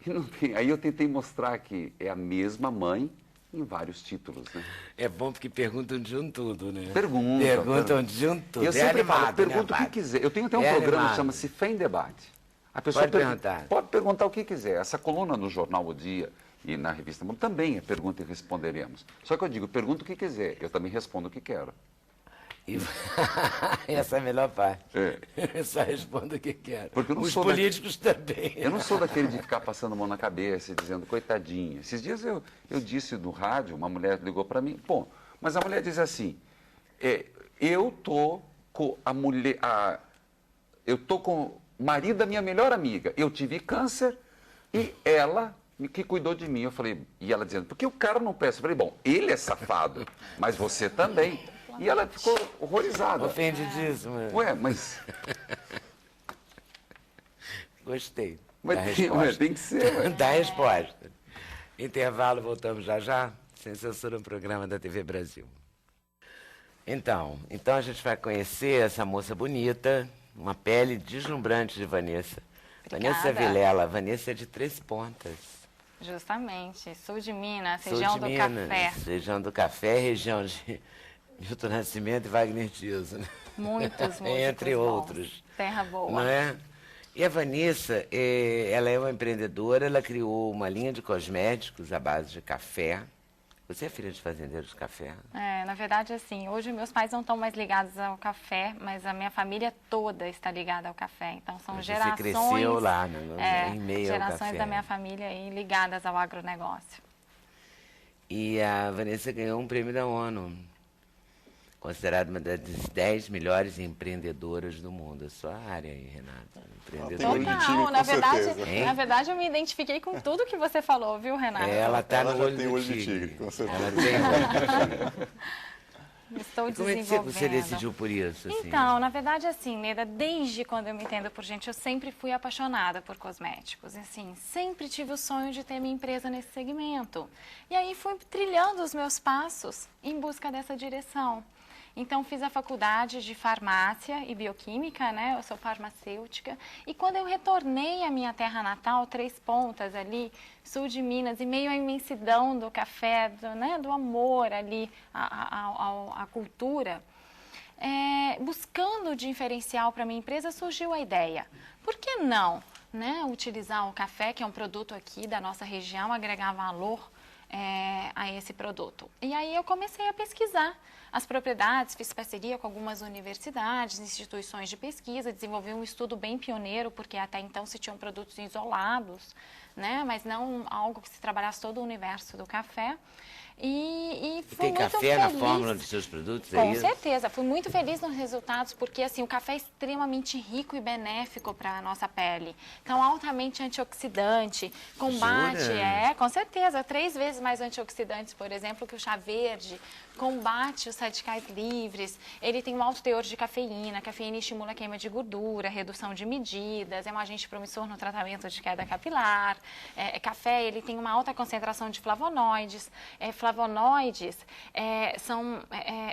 E não tem. Aí eu tentei mostrar que é a mesma mãe em vários títulos, né? É bom porque perguntam de um tudo, né? Perguntam de um tudo. Eu sempre falo, animado, pergunta né, o que quiser. Eu tenho até um É programa animado. que chama-se Fé em Debate. A pessoa Pode perguntar. Pode perguntar o que quiser. Essa coluna no Jornal O Dia e na Revista Mundo também é pergunta e responderemos. Só que eu digo, pergunta o que quiser. Eu também respondo o que quero. E... Essa é a melhor parte. É. Eu só respondo o que quero. Porque eu não Os sou políticos também. Eu não sou daquele de ficar passando a mão na cabeça e dizendo, coitadinha. Esses dias eu disse no rádio, uma mulher ligou para mim, bom, mas a mulher diz assim, eu tô com a mulher, eu tô com o marido da minha melhor amiga, eu tive câncer e ela que cuidou de mim. Eu falei, e ela dizendo, porque o cara não presta? Eu falei, bom, ele é safado, mas você também. E ela ficou horrorizada. Ofendidíssima. Ué, mas... Gostei. Mas tem que ser. Ué. Da resposta. Intervalo, voltamos já já. Sem Censura, um programa da TV Brasil. Então a gente vai conhecer essa moça bonita, uma pele deslumbrante de Vanessa. Obrigada. Vanessa Vilela. Vanessa é de Três Pontas. Justamente. Sul de Minas, Sul região de do Minas, café. Região do café, região de Milton Nascimento e Wagner Tiso, né? Muitos músicos Entre bons. outros. Terra boa. Não é? E a Vanessa, ela é uma empreendedora, ela criou uma linha de cosméticos à base de café. Você é filha de fazendeiros de café? Na verdade, assim, hoje meus pais não estão mais ligados ao café, mas a minha família toda está ligada ao café. Então, são Mas gerações... Você cresceu lá, em meio ao gerações café. da minha família aí ligadas ao agronegócio. E a Vanessa ganhou um prêmio da ONU. considerada uma das 10 melhores empreendedoras do mundo. A sua área aí, Renata. Empreendedora. Total, na verdade eu me identifiquei com tudo que você falou, viu, Renata? Ela está no olho tem do olho de tigre. tigre, com certeza. Ela tem olho de tigre. Estou Como é que desenvolvendo. você decidiu por isso? Assim? Então, na verdade, assim, Leda, desde quando eu me entendo por gente, eu sempre fui apaixonada por cosméticos. E, assim, sempre tive o sonho de ter minha empresa nesse segmento. E aí fui trilhando os meus passos em busca dessa direção. Então, fiz a faculdade de farmácia e bioquímica, né? Eu sou farmacêutica. E quando eu retornei à minha terra natal, Três Pontas ali, sul de Minas, e meio à imensidão do café, do amor ali à cultura, buscando o diferencial para a minha empresa, surgiu a ideia. Por que não, né, utilizar o café, que é um produto aqui da nossa região, agregar valor a esse produto? E aí eu comecei a pesquisar as propriedades, fiz parceria com algumas universidades, instituições de pesquisa, desenvolvi um estudo bem pioneiro, porque até então se tinham produtos isolados, né, mas não algo que se trabalhasse todo o universo do café. E fui tem muito café feliz. na fórmula dos seus produtos, é Com isso? certeza, fui muito feliz nos resultados, porque assim, o café é extremamente rico e benéfico para a nossa pele. Então, altamente antioxidante, combate, Jura? com certeza, 3 vezes mais antioxidantes, por exemplo, que o chá verde, combate os radicais livres, ele tem um alto teor de cafeína, a cafeína estimula a queima de gordura, redução de medidas, é um agente promissor no tratamento de queda capilar. Café, ele tem uma alta concentração de flavonoides. Flavonoides são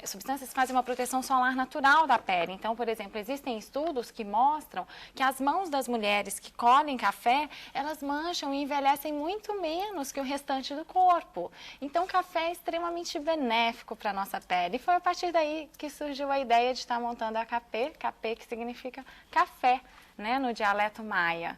substâncias que fazem uma proteção solar natural da pele. Então, por exemplo, existem estudos que mostram que as mãos das mulheres que colhem café, elas mancham e envelhecem muito menos que o restante do corpo. Então, o café é extremamente benéfico para a nossa pele. E foi a partir daí que surgiu a ideia de estar montando a KP, que significa café, né, no dialeto maia.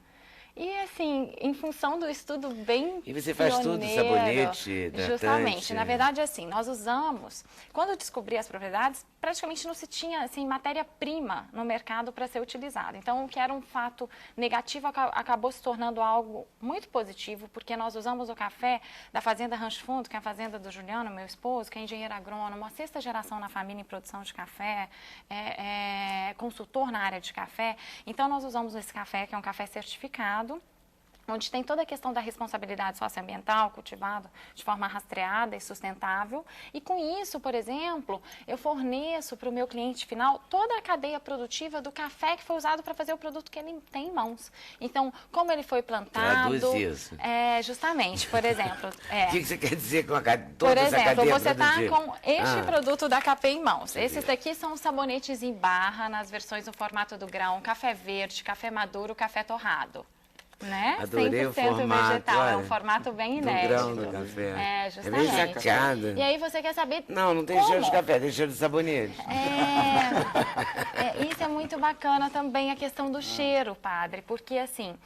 E assim, em função do estudo bem E você faz tudo, pioneiro, sabonete, hidratante? Justamente. Na verdade, assim, nós usamos... Quando eu descobri as propriedades, praticamente não se tinha assim, matéria-prima no mercado para ser utilizada. Então, o que era um fato negativo acabou se tornando algo muito positivo, porque nós usamos o café da Fazenda Rancho Fundo, que é a fazenda do Juliano, meu esposo, que é engenheiro agrônomo, a 6ª geração na família em produção de café, consultor na área de café. Então, nós usamos esse café, que é um café certificado, onde tem toda a questão da responsabilidade socioambiental, cultivado de forma rastreada e sustentável. E com isso, por exemplo, eu forneço para o meu cliente final toda a cadeia produtiva do café que foi usado para fazer o produto que ele tem em mãos. Então, como ele foi plantado... Traduz isso. Justamente, por exemplo... O que você quer dizer com toda por essa exemplo, cadeia você está produtiva? com este produto da KP em mãos. Esses daqui são os sabonetes em barra, nas versões no formato do grão, café verde, café maduro, café torrado. Né? Adorei 100% o formato, vegetal, é um olha, formato bem do inédito. grão do café. Justamente. É bem sacada. E aí você quer saber Não tem como? cheiro de café, tem cheiro de sabonete. Isso é muito bacana também, a questão do cheiro, padre, porque assim,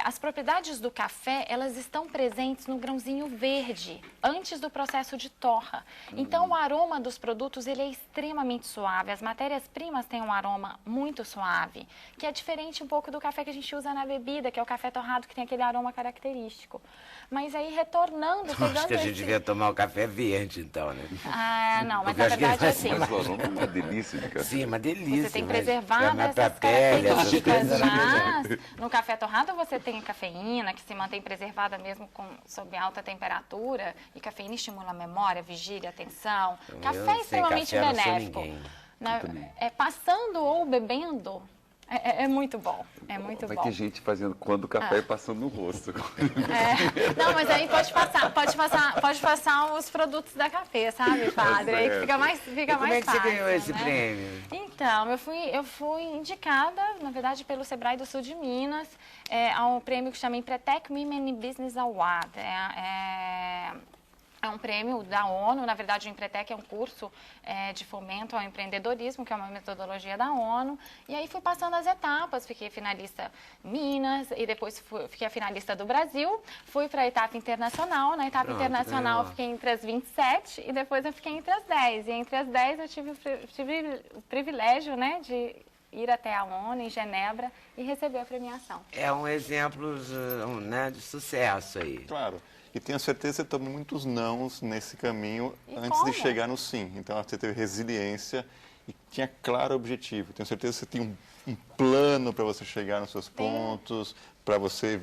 as propriedades do café, elas estão presentes no grãozinho verde, antes do processo de torra. Então, o aroma dos produtos, ele é extremamente suave, as matérias-primas têm um aroma muito suave, que é diferente um pouco do café que a gente usa na bebida, que é o café torrado, que tem aquele aroma característico. Mas aí, retornando, pegando Acho que a gente devia tomar o café verde, então, né? Não, mas Porque na acho que verdade, vai assim... Mas o aroma é uma delícia de café. Sim, uma delícia. Você tem mas preservado pra essas pele, essas características, coisas. mas no café torrado você tem a cafeína, que se mantém preservada mesmo sob alta temperatura, e cafeína estimula a memória, vigília, atenção. Café é extremamente café, benéfico. Passando ou bebendo, é muito bom, é muito Vai bom. ter gente fazendo quando o café passando no rosto. Não, mas aí pode passar os produtos da café, sabe, padre? Aí que fica mais fácil. Como é que você ganhou esse né? prêmio? Então, eu fui indicada, na verdade, pelo Sebrae do Sul de Minas, a um prêmio que chama Empretec Women in Business Award. É um prêmio da ONU, na verdade o Empretec é um curso de fomento ao empreendedorismo, que é uma metodologia da ONU, e aí fui passando as etapas, fiquei finalista Minas, e depois fiquei a finalista do Brasil, fui para a etapa internacional, na etapa internacional eu fiquei entre as 27, e depois eu fiquei entre as 10, e entre as 10 eu tive o privilégio, né, de ir até a ONU, em Genebra, e receber a premiação. É um exemplo, né, de sucesso aí. Claro. E tenho certeza que você tomou muitos nãos nesse caminho antes como? de chegar no sim. Então, você teve resiliência e tinha claro objetivo. Tenho certeza que você tem um plano para você chegar nos seus pontos, para você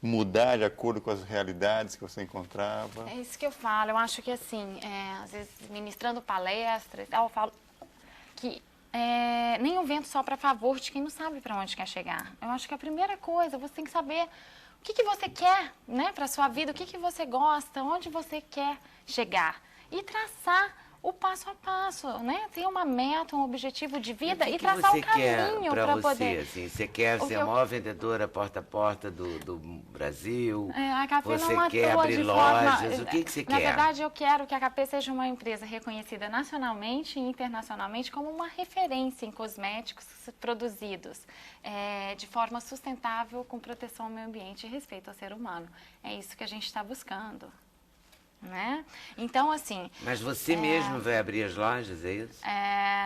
mudar de acordo com as realidades que você encontrava. É isso que eu falo. Eu acho que, assim, às vezes, ministrando palestras, eu falo que nem o vento sopra a favor de quem não sabe para onde quer chegar. Eu acho que a primeira coisa, você tem que saber o que você quer, né, para a sua vida, o que você gosta, onde você quer chegar. E traçar o passo a passo, né? Ter uma meta, um objetivo de vida e traçar um caminho para poder... Assim, você quer ser a maior vendedora porta a porta do Brasil? A KP você não quer atua abrir de lojas? forma... O que você quer? Na verdade, eu quero que a KP seja uma empresa reconhecida nacionalmente e internacionalmente como uma referência em cosméticos produzidos de forma sustentável, com proteção ao meio ambiente e respeito ao ser humano. É isso que a gente está buscando. Né? Então, assim... Mas você mesmo vai abrir as lojas, é isso?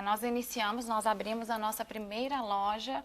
Nós abrimos a nossa primeira loja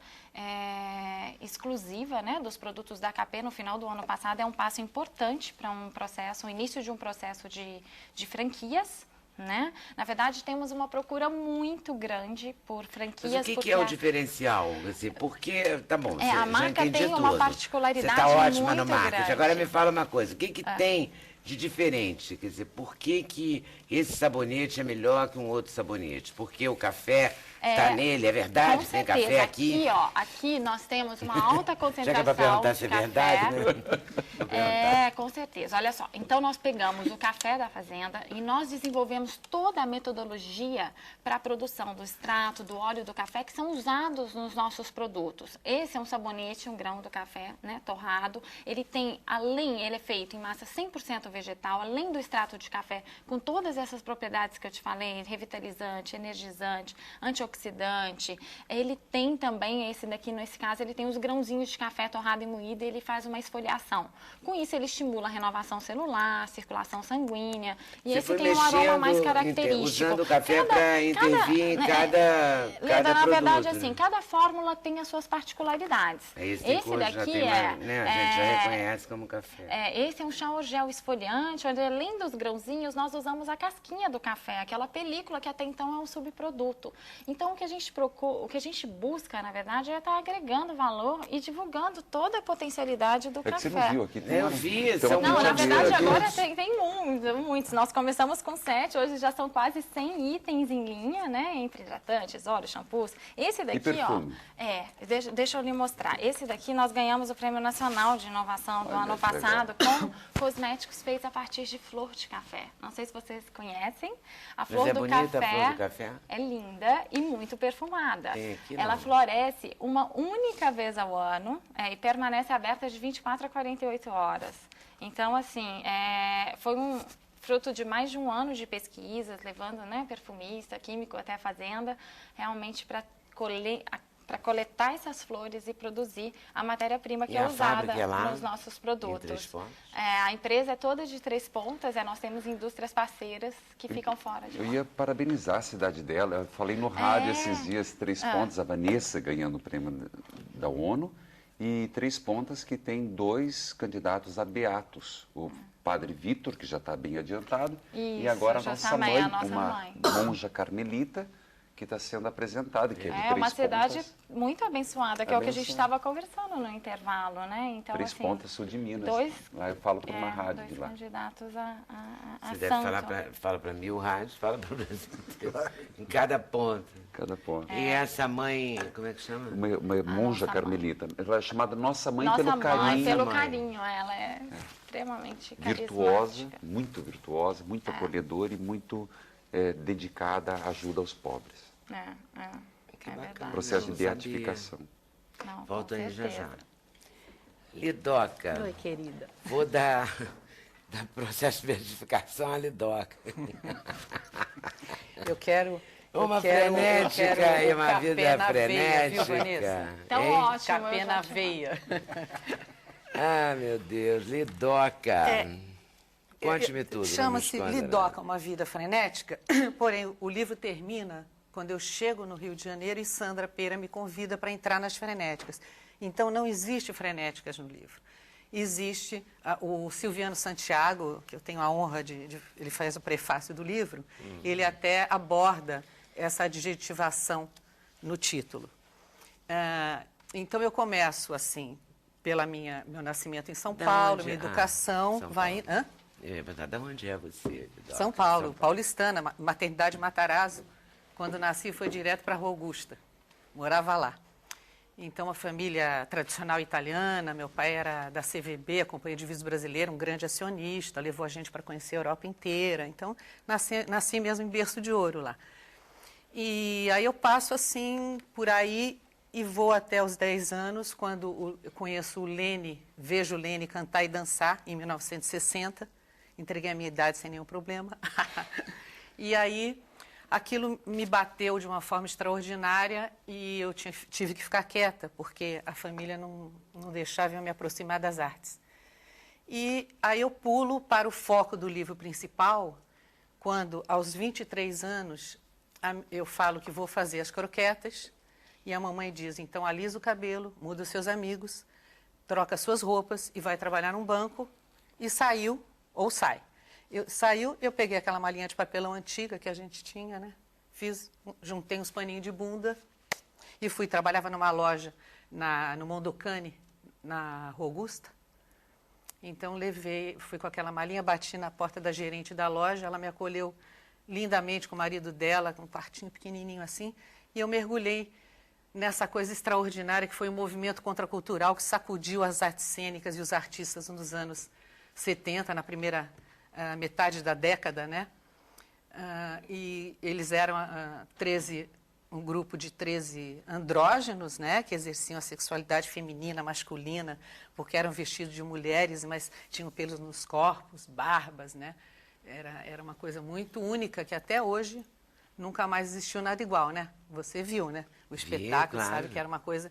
exclusiva, né, dos produtos da KP no final do ano passado. É um passo importante para o início de um processo de franquias. Né? Na verdade, temos uma procura muito grande por franquias. Mas o que é o diferencial? Assim, porque, tá bom, a marca já entendi tem tudo. uma particularidade você tá ótima muito no marketing. grande. Agora me fala uma coisa, o que tem de diferente? Quer dizer, por que esse sabonete é melhor que um outro sabonete? Porque o café está nele, é verdade? Com Tem certeza. café aqui? Aqui nós temos uma alta concentração Já que é para perguntar de se é café. verdade, né? Com certeza. Olha só, então nós pegamos o café da fazenda e nós desenvolvemos toda a metodologia para a produção do extrato, do óleo do café, que são usados nos nossos produtos. Esse é um sabonete, um grão do café, né, torrado. Ele é feito em massa 100% vegetal, além do extrato de café, com todas essas propriedades que eu te falei, revitalizante, energizante, antioxidante. Ele tem também, esse daqui, nesse caso, ele tem os grãozinhos de café torrado e moído e ele faz uma esfoliação. Com isso, ele estimula a renovação celular, circulação sanguínea. E esse tem um aroma mais característico. Usando o café para intervir em cada Leda, na produto, verdade, né? assim, cada fórmula tem as suas particularidades. Esse daqui já tem né? A gente já reconhece como café. Esse é um shower gel esfoliante, onde além dos grãozinhos, nós usamos a casquinha do café, aquela película que até então é um subproduto. Então, o que a gente busca, na verdade, é estar agregando valor e divulgando toda a potencialidade do café. Que você não viu aqui. Eu vi, são Não, na verdade, aqui. agora tem muitos. Nós começamos com 7, hoje já são quase 100 itens em linha, né? Entre hidratantes, óleos, shampoos. Esse daqui, perfume? Deixa eu lhe mostrar. Esse daqui nós ganhamos o Prêmio Nacional de Inovação do ano passado com cosméticos feitos a partir de flor de café. Não sei se vocês conhecem. A flor do bonita café a flor do café? é linda e muito perfumada. Aqui, Ela não. floresce uma única vez ao ano e permanece aberta de 24 a 48 horas. Então, assim, foi um fruto de mais de um ano de pesquisas, levando, né, perfumista, químico até a fazenda, realmente para coletar essas flores e produzir a matéria-prima que é usada nos nossos produtos. A empresa é toda de 3 pontas, nós temos indústrias parceiras que ficam fora de lá. Eu ia parabenizar a cidade dela. Eu falei no rádio esses dias, 3 pontas, a Vanessa ganhando o prêmio da ONU, e 3 pontas que tem 2 candidatos a beatos. O padre Vitor, que já está bem adiantado, e agora a nossa mãe, uma monja carmelita, que está sendo apresentada, que é de 3 uma cidade pontas. muito abençoada, que é o que a gente estava conversando no intervalo, né? Então, 3 assim, pontas, sul de Minas. 2, lá eu falo para uma rádio de 2 lá. candidatos a Você deve falar para 1000 rádios, fala para o Brasil inteiro, em cada ponta. Cada ponta. E essa mãe, como é que chama? Uma monja carmelita. Ela é chamada Nossa Mãe Nossa pelo mãe, carinho. pelo carinho, ela é extremamente virtuosa, muito virtuosa, muito acolhedora e muito dedicada à ajuda aos pobres. É verdade. Processo de beatificação. Não, Volta com aí já certeza. já. Lidoca. Oi, querida. Vou dar processo de beatificação à Lidoca. Eu quero... Uma frenética e uma vida frenética. Viu, Vanessa? Então, ótimo. Café na veia. Ah, meu Deus, Lidoca. Conte-me tudo. Chama-se Lidoca, uma vida frenética, porém o livro termina quando eu chego no Rio de Janeiro e Sandra Peira me convida para entrar nas frenéticas. Então não existe frenéticas no livro. existe o Silviano Santiago, que eu tenho a honra ele faz o prefácio do livro, ele até aborda essa adjetivação no título. Então, eu começo assim, meu nascimento em São Paulo, minha educação... Eu ia perguntar, de onde é você? São Paulo, paulistana, maternidade Matarazzo. Quando nasci, foi direto para a Rua Augusta. Morava lá. Então, a família tradicional italiana, meu pai era da CVB, a Companhia de Visos Brasileira, um grande acionista, levou a gente para conhecer a Europa inteira. Então, nasci mesmo em berço de ouro lá. E aí eu passo assim, por aí, e vou até os 10 anos, quando eu conheço o Lene, vejo o Lene cantar e dançar, em 1960. Entreguei a minha idade sem nenhum problema. E aí, aquilo me bateu de uma forma extraordinária e eu tive que ficar quieta, porque a família não deixava eu me aproximar das artes. E aí eu pulo para o foco do livro principal, quando, aos 23 anos, eu falo que vou fazer as croquetas, e a mamãe diz, então alisa o cabelo, muda os seus amigos, troca suas roupas e vai trabalhar num banco, e saiu, ou sai. Eu peguei aquela malinha de papelão antiga que a gente tinha, né? Juntei uns paninhos de bunda e trabalhava numa loja no Mondocane, na Rua Augusta. Então fui com aquela malinha, bati na porta da gerente da loja, ela me acolheu lindamente com o marido dela, com um quartinho pequenininho assim, e eu mergulhei nessa coisa extraordinária que foi um movimento contracultural que sacudiu as artes cênicas e os artistas nos anos 70, na primeira metade da década, né? E eles eram um grupo de 13 andrógenos, né? Que exerciam a sexualidade feminina, masculina, porque eram vestidos de mulheres, mas tinham pelos nos corpos, barbas, né? Era uma coisa muito única que até hoje nunca mais existiu nada igual, né? Você viu, né? O espetáculo, claro. Sabe que era uma coisa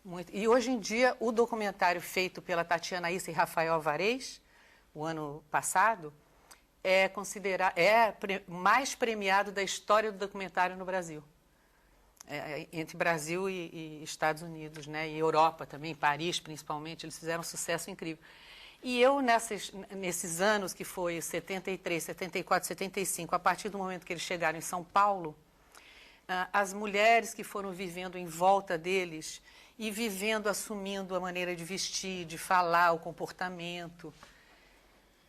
muito... E hoje em dia, o documentário feito pela Tatiana Issa e Rafael Alvarez, o ano passado, é mais premiado da história do documentário no Brasil. Entre Brasil e Estados Unidos, né? E Europa também, Paris principalmente, eles fizeram um sucesso incrível. E eu, nesses anos, que foi 73, 74, 75, a partir do momento que eles chegaram em São Paulo, as mulheres que foram vivendo em volta deles e vivendo, assumindo a maneira de vestir, de falar, o comportamento.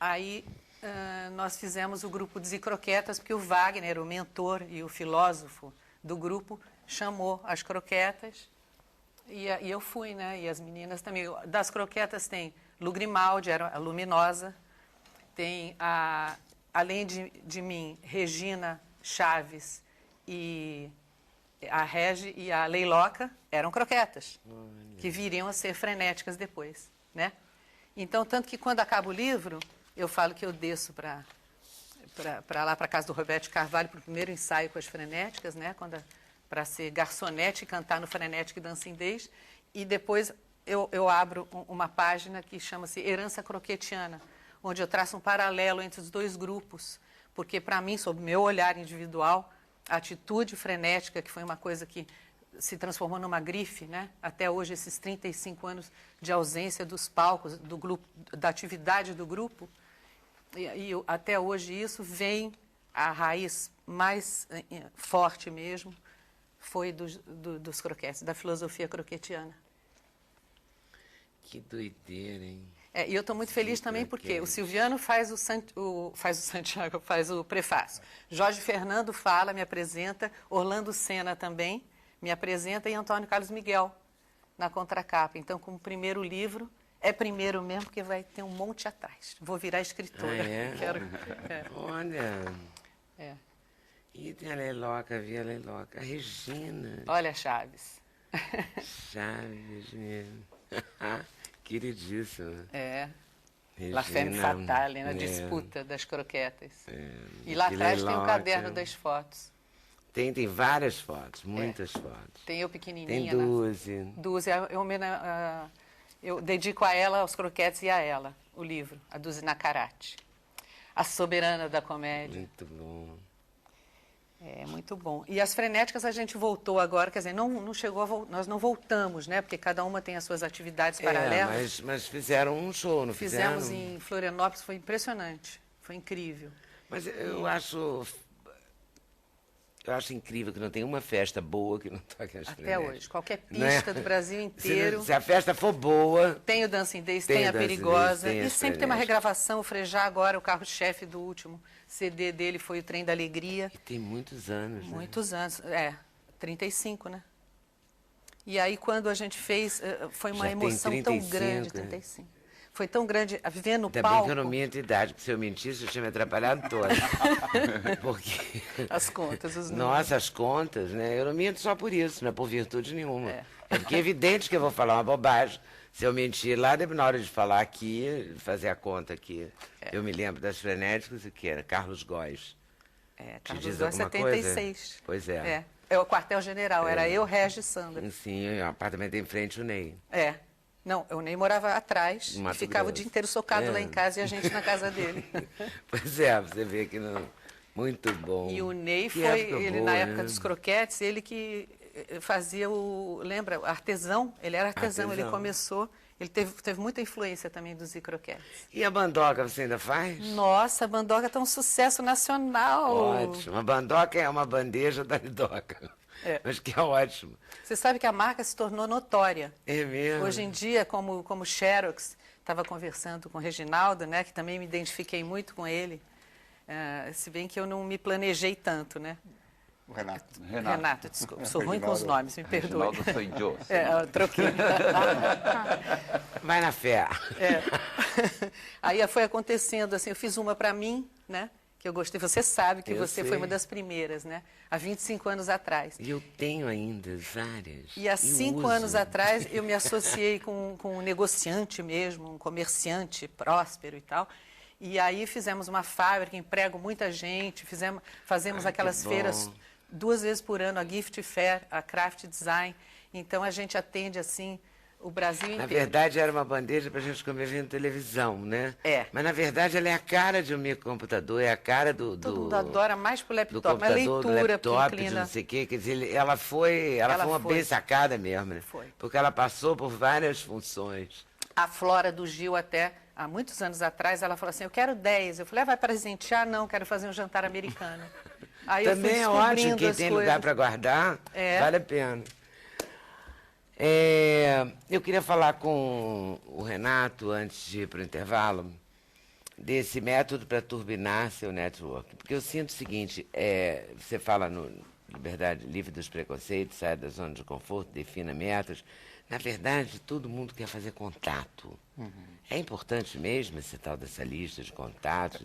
Aí nós fizemos o grupo Desicroquetas, porque o Wagner, o mentor e o filósofo do grupo, chamou as croquetas e eu fui, né? E as meninas também. Das croquetas tem Lu Grimaldi, era a Luminosa, tem, além de mim, Regina Chaves e a Regi e a Leiloca, eram croquetas, que viriam a ser frenéticas depois, né? Então, tanto que quando acaba o livro, eu falo que eu desço para lá, para a casa do Roberto Carvalho, para o primeiro ensaio com as frenéticas, né? Para ser garçonete e cantar no Frenética e Dancindês. E depois eu abro uma página que chama-se Herança Croquetiana, onde eu traço um paralelo entre os dois grupos, porque, para mim, sob o meu olhar individual, a atitude frenética, que foi uma coisa que se transformou numa grife, né? Até hoje, esses 35 anos de ausência dos palcos, do grupo, da atividade do grupo, e até hoje isso vem, a raiz mais forte mesmo, foi dos croquetes, da filosofia croquetiana. Que doideira, hein? E eu estou muito feliz também porque o Silviano faz o prefácio. Jorge Fernando fala, me apresenta, Orlando Senna também me apresenta e Antônio Carlos Miguel na contracapa. Então, como primeiro livro, é primeiro mesmo porque vai ter um monte atrás. Vou virar escritora. Olha. E tem a Leiloca, vi a Leiloca. A Regina. Olha, Chaves. Chaves mesmo. Queridíssima. Regina, La Femme Fatale, na disputa das croquetas. E lá atrás tem o caderno das fotos. Tem várias fotos, muitas fotos. Tem eu pequenininha. Tem 12. 12. Eu dedico a ela, aos croquetes e a ela, o livro, a Duzi Nacarate. A soberana da comédia. Muito bom. É muito bom. E as frenéticas a gente voltou agora, quer dizer, não chegou nós não voltamos, né? Porque cada uma tem as suas atividades paralelas. Mas fizeram um show, não fizeram? Fizemos em Florianópolis, foi impressionante, foi incrível. Mas eu acho incrível que não tem uma festa boa que não toque as Até frenéticas. hoje, qualquer pista do Brasil inteiro. Se a festa for boa... Tem o Dancing Days, tem a Perigosa. Tem e sempre tem uma regravação. O Frejá agora, o carro-chefe do último CD dele foi o Trem da Alegria. E tem muitos anos, né? Muitos anos, 35, né? E aí, quando a gente fez, foi uma emoção tão grande, 35. Foi tão grande, viver no palco... Ainda bem que eu não minto idade, porque se eu mentisse, eu tinha me atrapalhado toda. Porque... As contas, os números. Nossa, as contas, né? Eu não minto só por isso, não é por virtude nenhuma. É porque é evidente que eu vou falar uma bobagem. Se eu mentir lá, na hora de falar aqui, fazer a conta aqui. Eu me lembro das frenéticas, que era Carlos Góes. Carlos Góes, 76. Coisa? Pois é. É o quartel-general, era eu, Regis e Sandra. Sim, o apartamento em frente, o Ney. Não, o Ney morava atrás e ficava o dia inteiro socado lá em casa e a gente na casa dele. Pois é, você vê que não... Muito bom. E o Ney foi, ele na época dos croquetes, ele que fazia lembra, artesão, ele era artesão, ele começou, ele teve muita influência também dos croquetes. E a bandoca você ainda faz? Nossa, a bandoca tá um sucesso nacional. Ótimo, a bandoca é uma bandeja da lidoca. Mas que é ótimo. Você sabe que a marca se tornou notória. É mesmo? Hoje em dia, como Xerox, estava conversando com o Reginaldo, né, que também me identifiquei muito com ele, se bem que eu não me planejei tanto, né? O Renato. Renato, desculpa, sou ruim com os nomes, me perdoe. Reginaldo sou eu. Eu troquei. Vai na fé. Aí foi acontecendo, assim, eu fiz uma para mim, né? Que eu gostei. Você sabe que você foi uma das primeiras, né? Há 25 anos atrás. E eu tenho ainda várias. E há 5 anos atrás eu me associei com um negociante mesmo, um comerciante próspero e tal. E aí fizemos uma fábrica, emprego muita gente, fazemos aquelas feiras 2 vezes por ano, a Gift Fair, a Craft Design. Então a gente atende assim o Brasil inteiro. Na verdade, era uma bandeja para a gente comer vendo televisão, né? Mas na verdade, ela é a cara de um microcomputador, é a cara do... Todo mundo adora mais pro laptop, uma leitura, do laptop, inclina... de não sei o quê. Quer dizer, ela foi uma bem sacada mesmo, né? Foi. Porque ela passou por várias funções. A Flora do Gil até, há muitos anos atrás, ela falou assim, eu quero 10. Eu falei, vai presentear? Não, quero fazer um jantar americano. Aí também é ótimo, quem tem lugar para guardar, vale a pena. Eu queria falar com o Renato, antes de ir para o intervalo, desse método para turbinar seu network. Porque eu sinto o seguinte, você fala no Liberdade Livre dos Preconceitos, sai da zona de conforto, defina metas. Na verdade, todo mundo quer fazer contato. É importante mesmo esse tal dessa lista de contatos?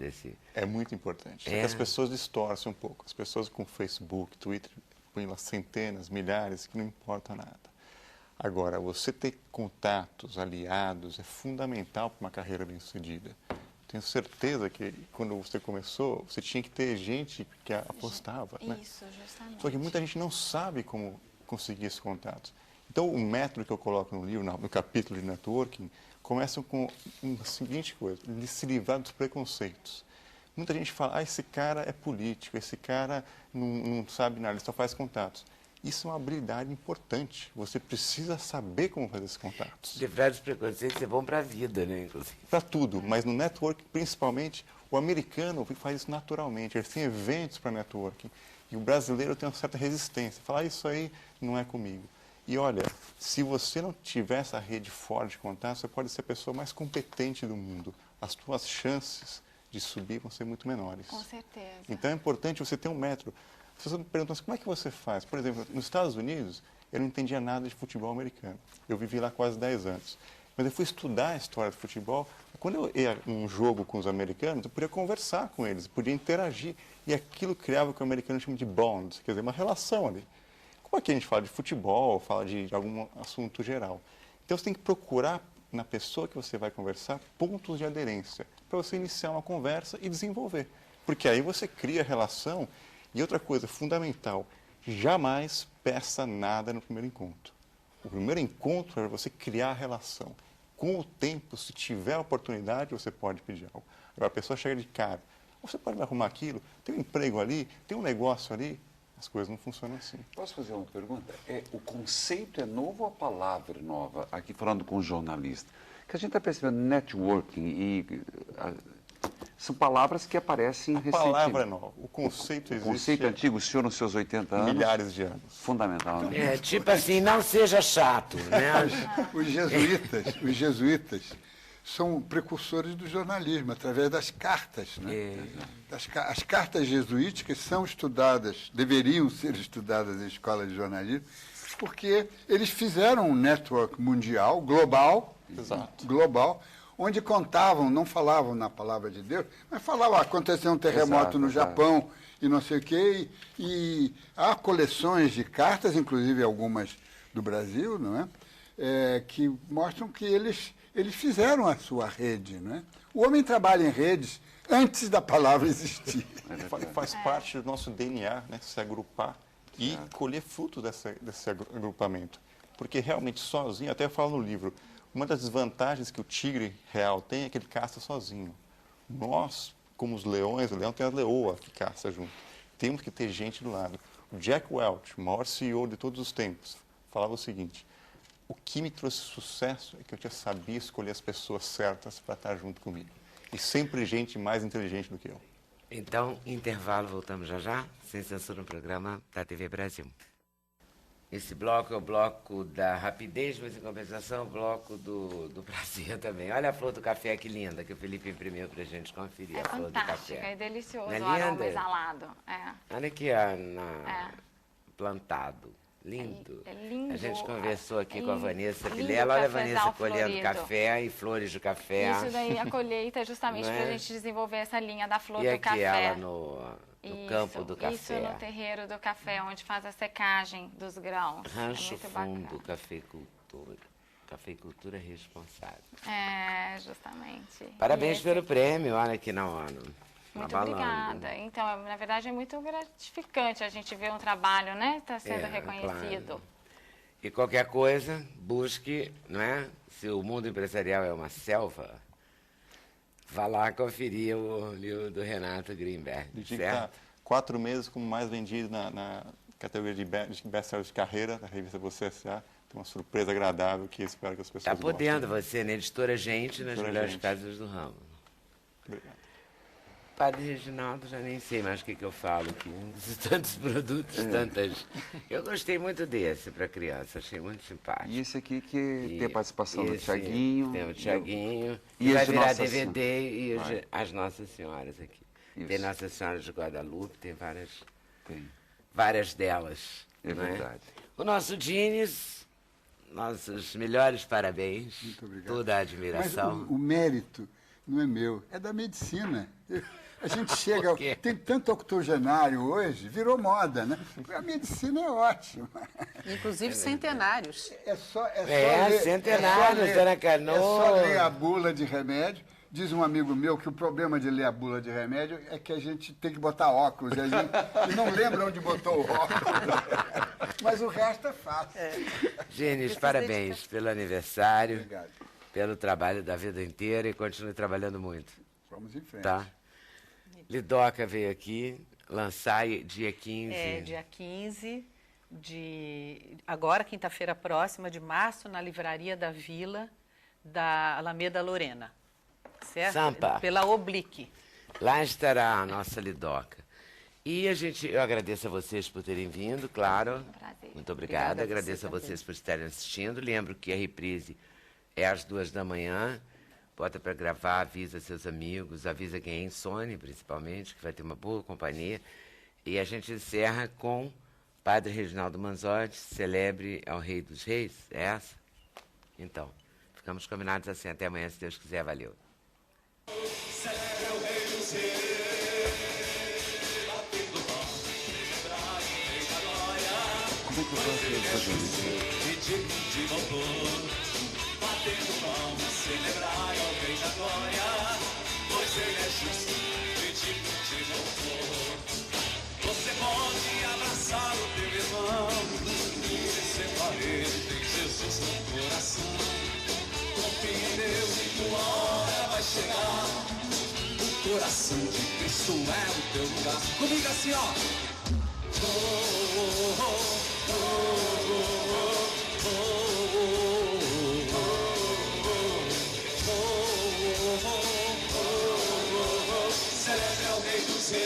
É muito importante. As pessoas distorcem um pouco. As pessoas com Facebook, Twitter, põem lá centenas, milhares, que não importa nada. Agora, você ter contatos, aliados, é fundamental para uma carreira bem-sucedida. Tenho certeza que quando você começou, você tinha que ter gente que apostava. Isso, justamente. Só que muita gente não sabe como conseguir esses contatos. Então, o método que eu coloco no livro, no capítulo de networking, começa com a seguinte coisa, de se livrar dos preconceitos. Muita gente fala, esse cara é político, esse cara não sabe nada, ele só faz contatos. Isso é uma habilidade importante. Você precisa saber como fazer esses contatos. Livrar dos preconceitos é bom para a vida, né, inclusive? Para tudo, mas no networking, principalmente, o americano faz isso naturalmente. Eles têm eventos para networking. E o brasileiro tem uma certa resistência. Falar, isso aí não é comigo. E olha, se você não tiver essa rede forte de contato, você pode ser a pessoa mais competente do mundo. As suas chances de subir vão ser muito menores. Com certeza. Então é importante você ter um método. As pessoas me perguntam, como é que você faz? Por exemplo, nos Estados Unidos, eu não entendia nada de futebol americano. Eu vivi lá quase 10 anos. Mas eu fui estudar a história do futebol. Quando eu ia num jogo com os americanos, eu podia conversar com eles, podia interagir. E aquilo criava o que o americano chama de bond, quer dizer, uma relação ali. Como aqui a gente fala de futebol, fala de algum assunto geral. Então você tem que procurar na pessoa que você vai conversar pontos de aderência, para você iniciar uma conversa e desenvolver. Porque aí você cria relação. E outra coisa fundamental, jamais peça nada no primeiro encontro. O primeiro encontro é você criar a relação. Com o tempo, se tiver a oportunidade, você pode pedir algo. Agora, a pessoa chega de cara, Você pode me arrumar aquilo? Tem um emprego ali? Tem um negócio ali? As coisas não funcionam assim. Posso fazer uma pergunta? O conceito é novo ou a palavra é nova? Aqui falando com o jornalista. Que a gente está percebendo networking e são palavras que aparecem recentemente. A palavra é nova. O conceito existe. O conceito antigo, o senhor nos seus 80 anos. Milhares de anos. Fundamental, né? É, tipo assim, não seja chato, né? Os jesuítas são precursores do jornalismo, através das cartas. Né? As cartas jesuíticas são estudadas, deveriam ser estudadas em escola de jornalismo, porque eles fizeram um network mundial, global, onde contavam, não falavam na palavra de Deus, mas falavam, aconteceu um terremoto no Japão e não sei o quê, e há coleções de cartas, inclusive algumas do Brasil, não é? Que mostram que eles fizeram a sua rede, não é? O homem trabalha em redes antes da palavra existir. Faz parte do nosso DNA, né? Se agrupar e colher frutos desse agrupamento. Porque realmente sozinho, até eu falo no livro, uma das desvantagens que o tigre real tem é que ele caça sozinho. Nós, como os leões, o leão tem a leoa que caça junto. Temos que ter gente do lado. O Jack Welch, o maior CEO de todos os tempos, falava o seguinte: o que me trouxe sucesso é que eu já sabia escolher as pessoas certas para estar junto comigo. E sempre gente mais inteligente do que eu. Então, intervalo, voltamos já já, sem censura no programa da TV Brasil. Esse bloco é o bloco da rapidez, mas em compensação o bloco do prazer também. Olha a flor do café, que linda, que o Felipe imprimiu pra gente conferir. É a flor do fantástica, café. é delicioso Não é o aroma linda? exalado. Olha aqui, ó, plantado. Lindo. É lindo. A gente conversou aqui com a Vanessa Lindo Vilela. Olha a cafezal Vanessa colhendo florido. café e flores de café. Isso daí, a colheita é justamente Não é? para a gente desenvolver essa linha da flor E do aqui café. ela no campo do café. Isso no terreiro do café, onde faz a secagem dos grãos. Rancho é muito Fundo, bacana. cafeicultura. Cafeicultura responsável. É, justamente. Parabéns E pelo prêmio, olha aqui na ONU. Muito Abalando. obrigada. Então, na verdade, é muito gratificante a gente ver um trabalho, né, tá sendo É, reconhecido. claro. E qualquer coisa, busque, não é? Se o mundo empresarial é uma selva, vá lá conferir o livro do Renato Greenberg, Ele tinha que certo? estar 4 meses como mais vendido na categoria de best-seller de carreira da revista Você S.A. Tem uma surpresa agradável que espero que as pessoas Está podendo você, né? Editora Gente, nas Editora melhores Gente. casas do ramo. Obrigado. Padre Reginaldo, já nem sei mais o que eu falo aqui. Tantos produtos, tantas... Eu gostei muito desse para criança, achei muito simpático. E esse aqui que tem a participação do esse Tiaguinho. Tem o Tiaguinho. E E vai as virar Nossas DVD e Vai. as Nossas Senhoras aqui. Isso. Tem Nossa Senhora de Guadalupe, tem Tem. várias delas. É não verdade. O nosso Dines, nossos melhores parabéns. Muito obrigado. Toda a Mas admiração. o mérito não é meu, é da medicina. A gente chega, Por quê? tem tanto octogenário hoje, virou moda, né? A medicina é ótima. Inclusive centenários. É só centenários, Dona Canoa. É só ler a bula de remédio. Diz um amigo meu que o problema de ler a bula de remédio é que a gente tem que botar óculos e não lembra onde botou o óculos. Mas o resto é fácil. Gênesis, parabéns pelo aniversário, Obrigado. pelo trabalho da vida inteira e continue trabalhando muito, Vamos em frente. tá? Lidoca veio aqui lançar dia 15. É, dia 15 agora, quinta-feira próxima, de março, na Livraria da Vila, da Alameda Lorena. Certo? Sampa. Pela Oblique. Lá estará a nossa Lidoca. E eu agradeço a vocês por terem vindo, claro. Prazer. Muito obrigado. Obrigada a você Agradeço a também. vocês por estarem assistindo. Lembro que a reprise é às 2h. Bota para gravar, avisa seus amigos, avisa quem é insone, principalmente, que vai ter uma boa companhia. E a gente encerra com Padre Reginaldo Manzotti, celebre ao Rei dos Reis. É essa? Então, ficamos combinados assim. Até amanhã, se Deus quiser. Valeu. Como é que eu posso fazer isso? Você pode abraçar o teu irmão e separar tem Jesus no coração. Confie em Deus e tua hora vai chegar. O coração de Cristo Cristo é o teu lugar. Comigo assim, ó. Celebre ao Rei dos Reis,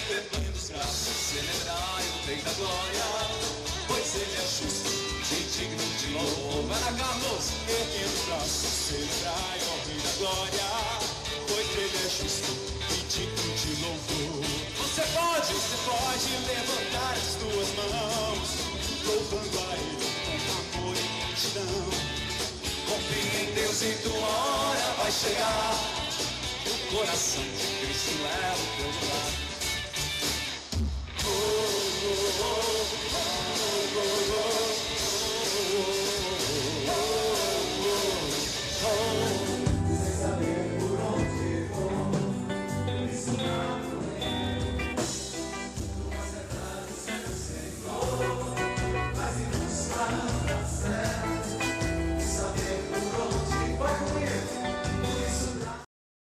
levando os braços, celebrai o Rei da Glória, pois Ele é justo e digno de louvor. Vai lá, Carlos! Erguendo os braços, celebrai ao Rei da Glória, pois Ele é justo e digno de louvor. Você pode levantar as tuas mãos, louvando a Ele com amor e gratidão. Confia em Deus e tua hora vai chegar. O coração de Cristo é o teu lugar.